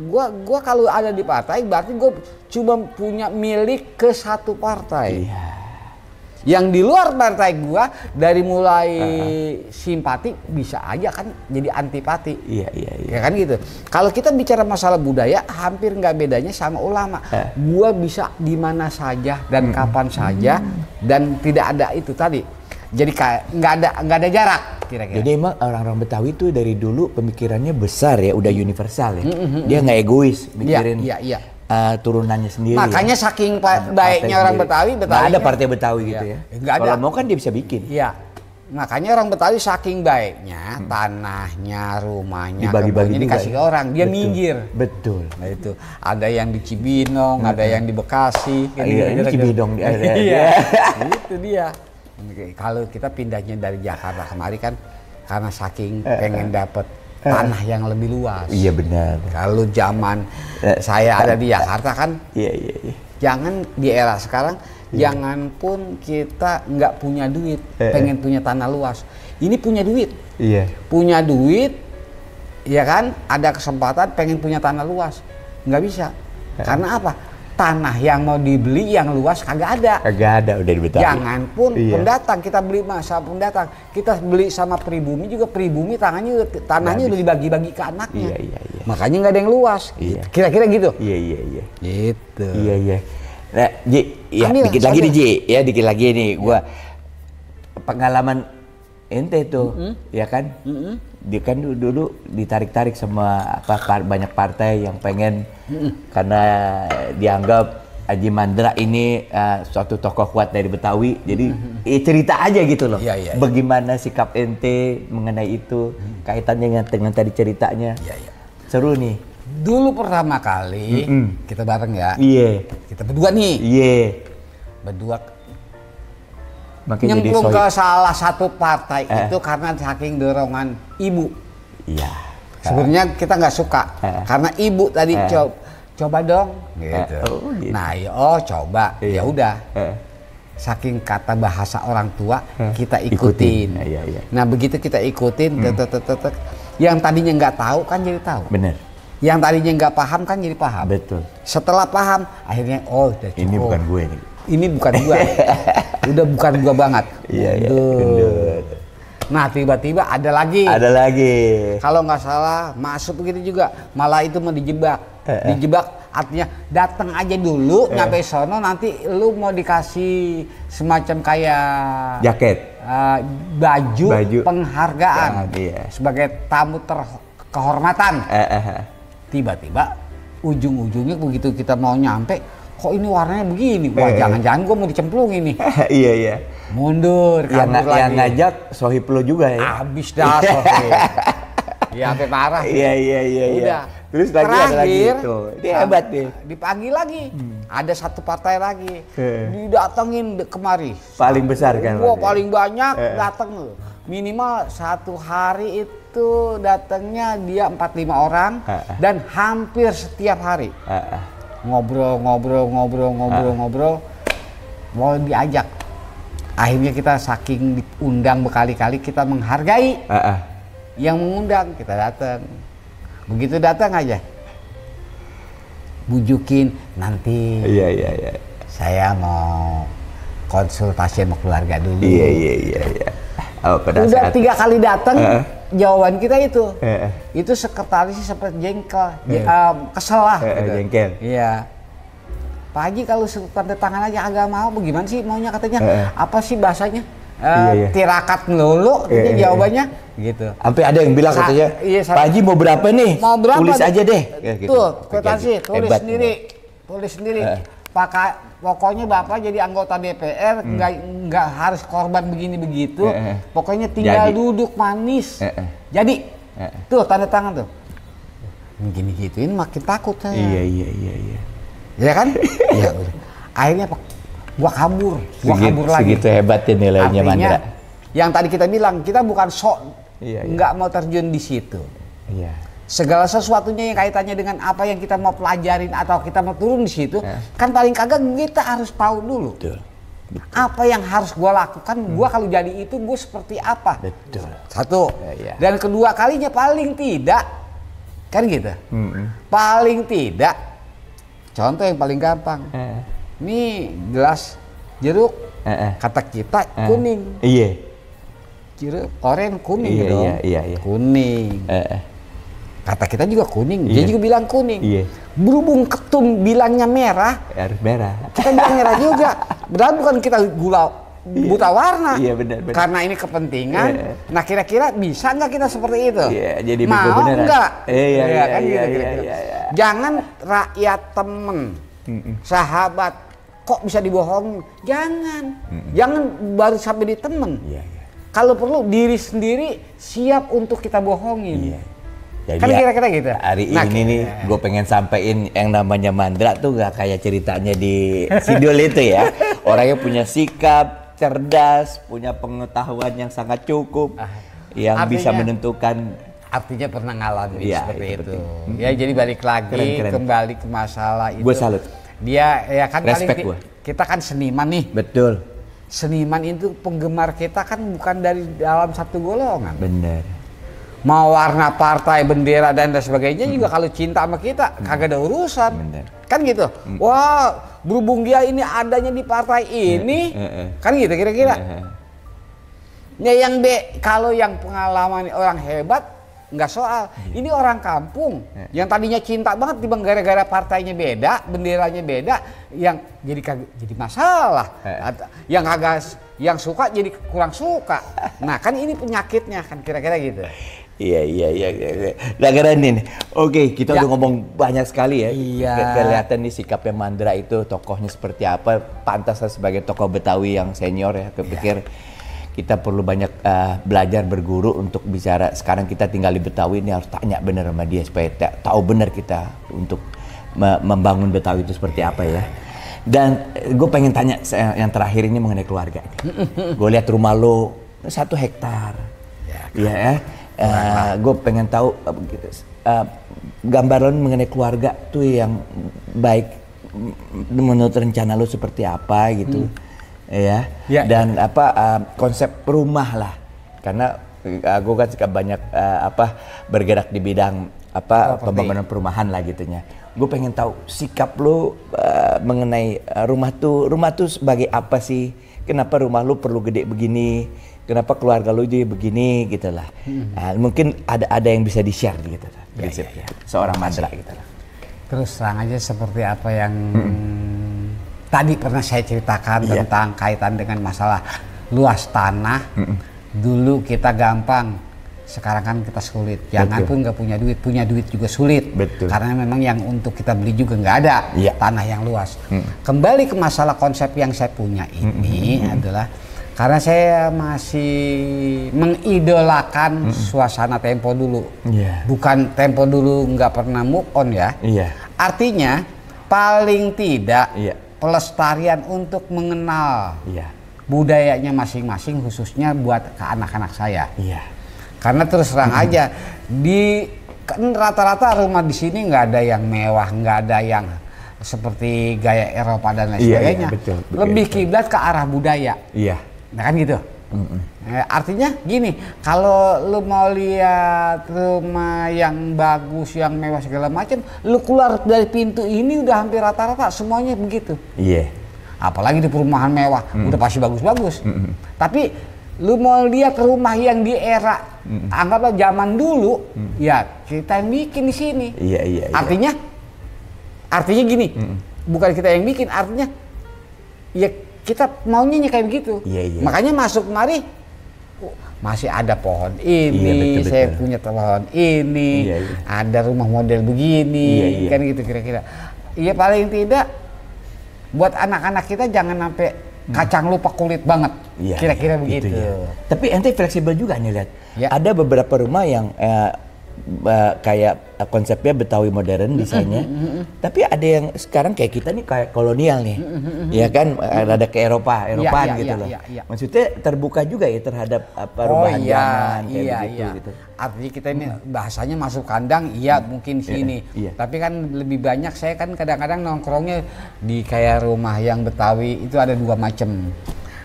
gua kalau ada di partai berarti gue cuma punya milik ke satu partai. Iya. Yang di luar partai gua dari mulai simpati bisa aja kan jadi antipati. Iya. Ya kan gitu. Kalau kita bicara masalah budaya hampir nggak bedanya sama ulama. Gua bisa di mana saja dan kapan saja dan tidak ada itu tadi. Jadi nggak ada jarak kira-kira. Jadi emang orang-orang Betawi itu dari dulu pemikirannya besar ya, udah universal ya. Dia nggak egois mikirin. Iya. Turunannya sendiri. Makanya saking baiknya orang Betawi nggak ada partai Betawi gitu ya. Kalau mau kan dia bisa bikin. Iya. Makanya orang Betawi saking baiknya tanahnya, rumahnya, dibagi-bagi dikasih ke orang, dia minggir. Betul. Nah itu ada yang di Cibinong, ada yang di Bekasi. Ini Cibinong. Iya. Itu dia. Kalau kita pindahnya dari Jakarta kemari kan karena saking pengen dapet tanah yang lebih luas. Iya benar. Kalau zaman saya ada di Jakarta kan, iya. Jangan di era sekarang, jangan pun kita nggak punya duit, pengen punya tanah luas. Ini punya duit, punya duit, ya kan? Ada kesempatan pengen punya tanah luas, nggak bisa. Karena apa? Tanah yang mau dibeli yang luas kagak ada. Udah di Betawi. Jangan pun pendatang, kita beli sama pendatang, kita beli sama pribumi juga, pribumi tanahnya udah dibagi-bagi ke anaknya. Iya. Makanya nggak ada yang luas. Iya. Kira-kira gitu. Iya. Gitu. Iya. Nah, Ji, ya dikit lagi nih Ji, ya dikit lagi nih gua pengalaman ente tuh, ya kan? Dia kan dulu ditarik-tarik sama banyak partai yang pengen karena dianggap Haji Mandra ini suatu tokoh kuat dari Betawi, jadi cerita aja gitu loh. Iya. Bagaimana sikap ente mengenai itu, kaitannya dengan tadi ceritanya. Iya. Seru nih. Dulu pertama kali kita bareng ya. Iya. Kita berdua nih. Iya. Berdua makanya nyemplung ke salah satu partai itu karena saking dorongan ibu. Iya. Sebenarnya kita nggak suka karena ibu tadi coba dong gitu. Gitu. Nah, coba. Ya udah. Saking kata bahasa orang tua kita ikutin. Iya. Nah, begitu kita ikutin yang tadinya nggak tahu kan jadi tahu. Bener. Yang tadinya nggak paham kan jadi paham. Betul. Setelah paham akhirnya udah cukup. Ini bukan gue nih. Ini bukan gua. Udah bukan gua banget. Iya. Gendut. Nah tiba-tiba ada lagi. Kalau nggak salah masuk begitu juga. Malah itu mau dijebak. Dijebak artinya datang aja dulu, nyampe sono nanti lu mau dikasih semacam kayak jaket, baju penghargaan sebagai tamu kehormatan. Tiba-tiba ujung-ujungnya begitu kita mau nyampe, kok ini warnanya begini? Wah jangan-jangan gue mau dicemplungin nih. Iya. Mundur, kabur lagi. Yang ngajak sohib lo juga ya? Abis dah sohib. Ya sampai parah. Iya. Udah. Terus lagi ada lagi itu. Dia hebat deh. Dipanggil lagi. Ada satu partai lagi. Didatengin kemari. Paling besar kan? Wah paling banyak datang. Minimal satu hari itu datangnya dia 4-5 orang dan hampir setiap hari. Ngobrol, mau diajak. Akhirnya kita saking diundang berkali-kali kita menghargai yang mengundang, kita datang. Begitu datang aja, bujukin nanti. Iya. Saya mau konsultasi sama keluarga dulu. Iya. Oh, pada udah saat 3 kali datang, jawaban kita itu. Itu sekretaris seperti jengkel, kesel lah. Gitu. Jengkel. Iya. Pak Haji kalau tanda tangan aja agak mau, bagaimana sih maunya katanya? Apa sih bahasanya? Tirakat melulu, jawabannya gitu. Sampai ada yang bilang katanya, Pak Haji mau berapa nih? Mau berapa? Tulis aja deh. Tuh, kwitansi, tulis sendiri. Pokoknya Bapak jadi anggota DPR nggak harus korban begini begitu. Pokoknya tinggal duduk manis. Jadi, tuh tanda tangan tuh. Gini gituin makin takut saya. Iya. Ya kan? Iya. Akhirnya gua kabur lagi. Segitu hebatnya nilainya Mandra. Yang tadi kita bilang kita bukan nggak mau terjun di situ. Iya. Segala sesuatunya yang kaitannya dengan apa yang kita mau pelajarin atau kita mau turun di situ, kan paling kagak kita harus tahu dulu. Betul. Apa yang harus gua lakukan, gua kalau jadi itu gua seperti apa. Betul. Satu. Dan kedua kalinya paling tidak kan gitu. Paling tidak. Contoh yang paling gampang. Ini gelas jeruk, kata kita kuning. Iya. Jeruk oren kuning dong. Iya. Kuning. Kata kita juga kuning, dia juga bilang kuning. Iya. Berhubung ketum bilangnya merah, harus merah. Kita bilang merah juga. Berarti bukan kita buta warna. Iya benar. Karena ini kepentingan. Nah kira-kira bisa nggak kita seperti itu? Iya, jadi mau nggak? Iya. Jangan rakyat temen, sahabat, kok bisa dibohongin? Jangan baru sampai di temen. Iya. Kalau perlu diri sendiri siap untuk kita bohongin. Iya. Jadi kan kira-kira gitu. Hari ini nih gue pengen sampein yang namanya Mandra tuh gak kayak ceritanya di Sidul itu ya. Orangnya punya sikap cerdas, punya pengetahuan yang sangat cukup, yang bisa menentukan. Artinya pernah ngalamin seperti itu. Penting. Ya jadi balik lagi keren. Kembali ke masalah itu. Gue salut. Dia ya kan respect paling kita kan seniman nih. Betul. Seniman itu penggemar kita kan bukan dari dalam satu golongan. Bener. Mau warna partai, bendera dan sebagainya juga kalau cinta sama kita kagak ada urusan. Bener. Kan gitu. Wah, berhubung dia ini adanya di partai ini, kan gitu kira-kira. Ya yang kalau yang pengalaman orang hebat nggak soal. Ini orang kampung yang tadinya cinta banget dibang gara-gara partainya beda, benderanya beda, yang jadi masalah. Yang suka jadi kurang suka. Nah, kan ini penyakitnya kan kira-kira gitu. Iya. Nah, keren nih. Oke, kita udah ngomong banyak sekali ya. Iya. Kelihatan nih sikapnya Mandra itu tokohnya seperti apa. Pantas sebagai tokoh Betawi yang senior ya. Kepikir kita perlu banyak belajar berguru untuk bicara. Sekarang kita tinggal di Betawi ini harus tanya bener sama dia supaya tahu bener kita untuk membangun Betawi itu seperti apa ya. Dan gue pengen tanya yang terakhir ini mengenai keluarga. Gue lihat rumah lo 1 hektar. Ya. Gue pengen tahu gambaran mengenai keluarga tuh yang baik menurut rencana lo seperti apa gitu. Ya. Dan konsep rumah lah. Karena gue kan suka banyak bergerak di bidang pembangunan perumahan lah gitunya. Gue pengen tahu sikap lo mengenai rumah tuh sebagai apa sih? Kenapa rumah lo perlu gede begini? Kenapa keluarga lo jadi begini gitu lah? Mungkin ada yang bisa di-share gitu lah, prinsipnya. Seorang Mandra gitu lah. Terus terang aja seperti apa yang tadi pernah saya ceritakan tentang kaitan dengan masalah luas tanah. Dulu kita gampang, sekarang kan kita sulit. Jangan pun nggak punya duit juga sulit. Betul. Karena memang yang untuk kita beli juga nggak ada tanah yang luas. Kembali ke masalah konsep yang saya punya ini adalah karena saya masih mengidolakan suasana Tempo dulu. Bukan Tempo dulu nggak pernah move on ya. Artinya paling tidak pelestarian untuk mengenal budayanya masing-masing, khususnya buat ke anak-anak saya. Karena terus terang aja kan rata-rata rumah di sini nggak ada yang mewah, nggak ada yang seperti gaya Eropa dan lain sebagainya. Betul. Lebih kiblat ke arah budaya. Nah kan gitu. Artinya gini, kalau lu mau lihat rumah yang bagus, yang mewah segala macam, lu keluar dari pintu ini udah hampir rata-rata semuanya begitu. Iya. Apalagi di perumahan mewah, udah pasti bagus-bagus. Tapi lu mau lihat rumah yang di era anggaplah zaman dulu, ya kita yang bikin di sini. Iya. Artinya gini, bukan kita yang bikin, artinya ya kita maunya kayak begitu. Iya. Makanya masuk kemari masih ada pohon ini, betul. saya punya pohon ini, ada rumah model begini, kan gitu kira-kira. Iya paling tidak buat anak-anak kita jangan sampai kacang lupa kulit banget, kira-kira begitu. Tapi ente fleksibel juga nih lihat. Ya. Ada beberapa rumah yang kayak konsepnya Betawi modern desainnya, tapi ada yang sekarang kayak kita nih kayak kolonial nih, ya kan, rada ke Eropaan gitu loh. Maksudnya terbuka juga ya terhadap perubahan zaman kayak begitu. Gitu. Artinya kita ini bahasanya masuk kandang, mungkin sini. Tapi kan lebih banyak saya kan kadang-kadang nongkrongnya di kayak rumah yang Betawi itu ada dua macam.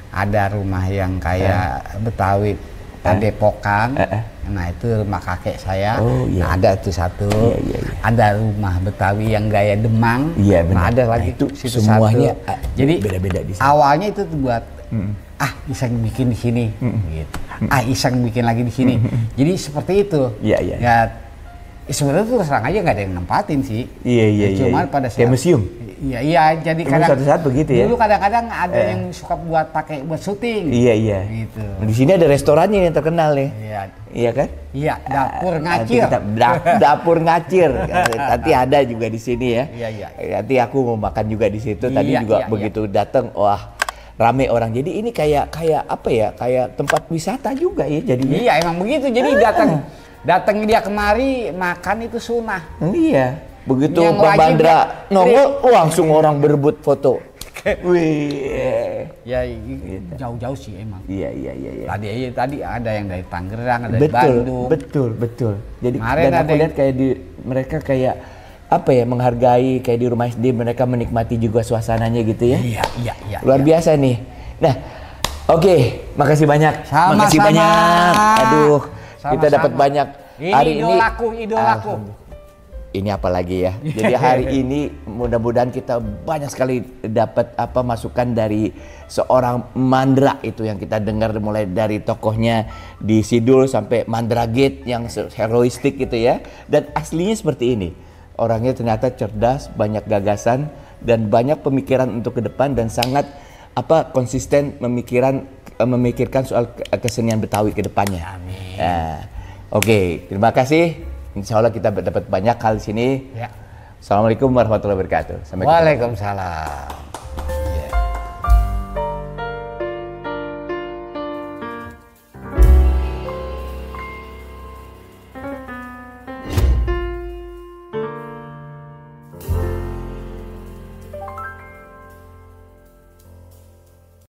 Ada rumah yang kayak Betawi Padepokan, nah itu rumah kakek saya, nah ada itu satu, ada rumah Betawi yang gaya Demang, nah ada lagi itu situ semuanya satu. Jadi beda-beda di sana. Awalnya itu buat iseng bikin di sini, gitu. Iseng bikin lagi di sini, jadi seperti itu. Ya sebenarnya tuh terang aja nggak ada yang nempatin sih. Cuma pada saat kayak museum. Iya, jadi kadang satu-satu begitu ya. Dulu kadang-kadang ada yang suka pakai buat syuting. Iya. Gitu. Di sini ada restorannya yang terkenal nih. Iya kan? Iya, dapur ngacir. Dapur ngacir. Nanti ada juga di sini ya. Iya. Nanti aku mau makan juga di situ. Tadi juga begitu datang, wah rame orang. Jadi ini kayak apa ya? Kayak tempat wisata juga ya jadinya. Iya, emang begitu. Jadi datang dia kemari makan itu sunnah. Iya. Begitu Bang Bandra nongol, langsung orang berebut foto. Wih. Ya jauh-jauh sih emang. Iya. Tadi ada yang dari Tangerang, ada dari Bandung. Betul. Jadi Kemarin dan aku lihat kayak mereka kayak apa ya, menghargai kayak di rumah SD, mereka menikmati juga suasananya gitu ya. Iya. Luar biasa nih. Nah, oke, makasih banyak. Makasih banyak. Aduh, kita dapat banyak hari ini. Idolaku. Ini apalagi ya. Jadi hari ini mudah-mudahan kita banyak sekali dapat masukan dari seorang Mandra itu yang kita dengar mulai dari tokohnya di Sidul sampai Mandra Gate yang heroistik gitu ya. Dan aslinya seperti ini. Orangnya ternyata cerdas, banyak gagasan dan banyak pemikiran untuk ke depan dan sangat konsisten memikirkan soal kesenian Betawi ke depannya. Amin. Oke, terima kasih. Insya Allah kita dapat banyak hal di sini. Assalamualaikum warahmatullahi wabarakatuh. Waalaikumsalam.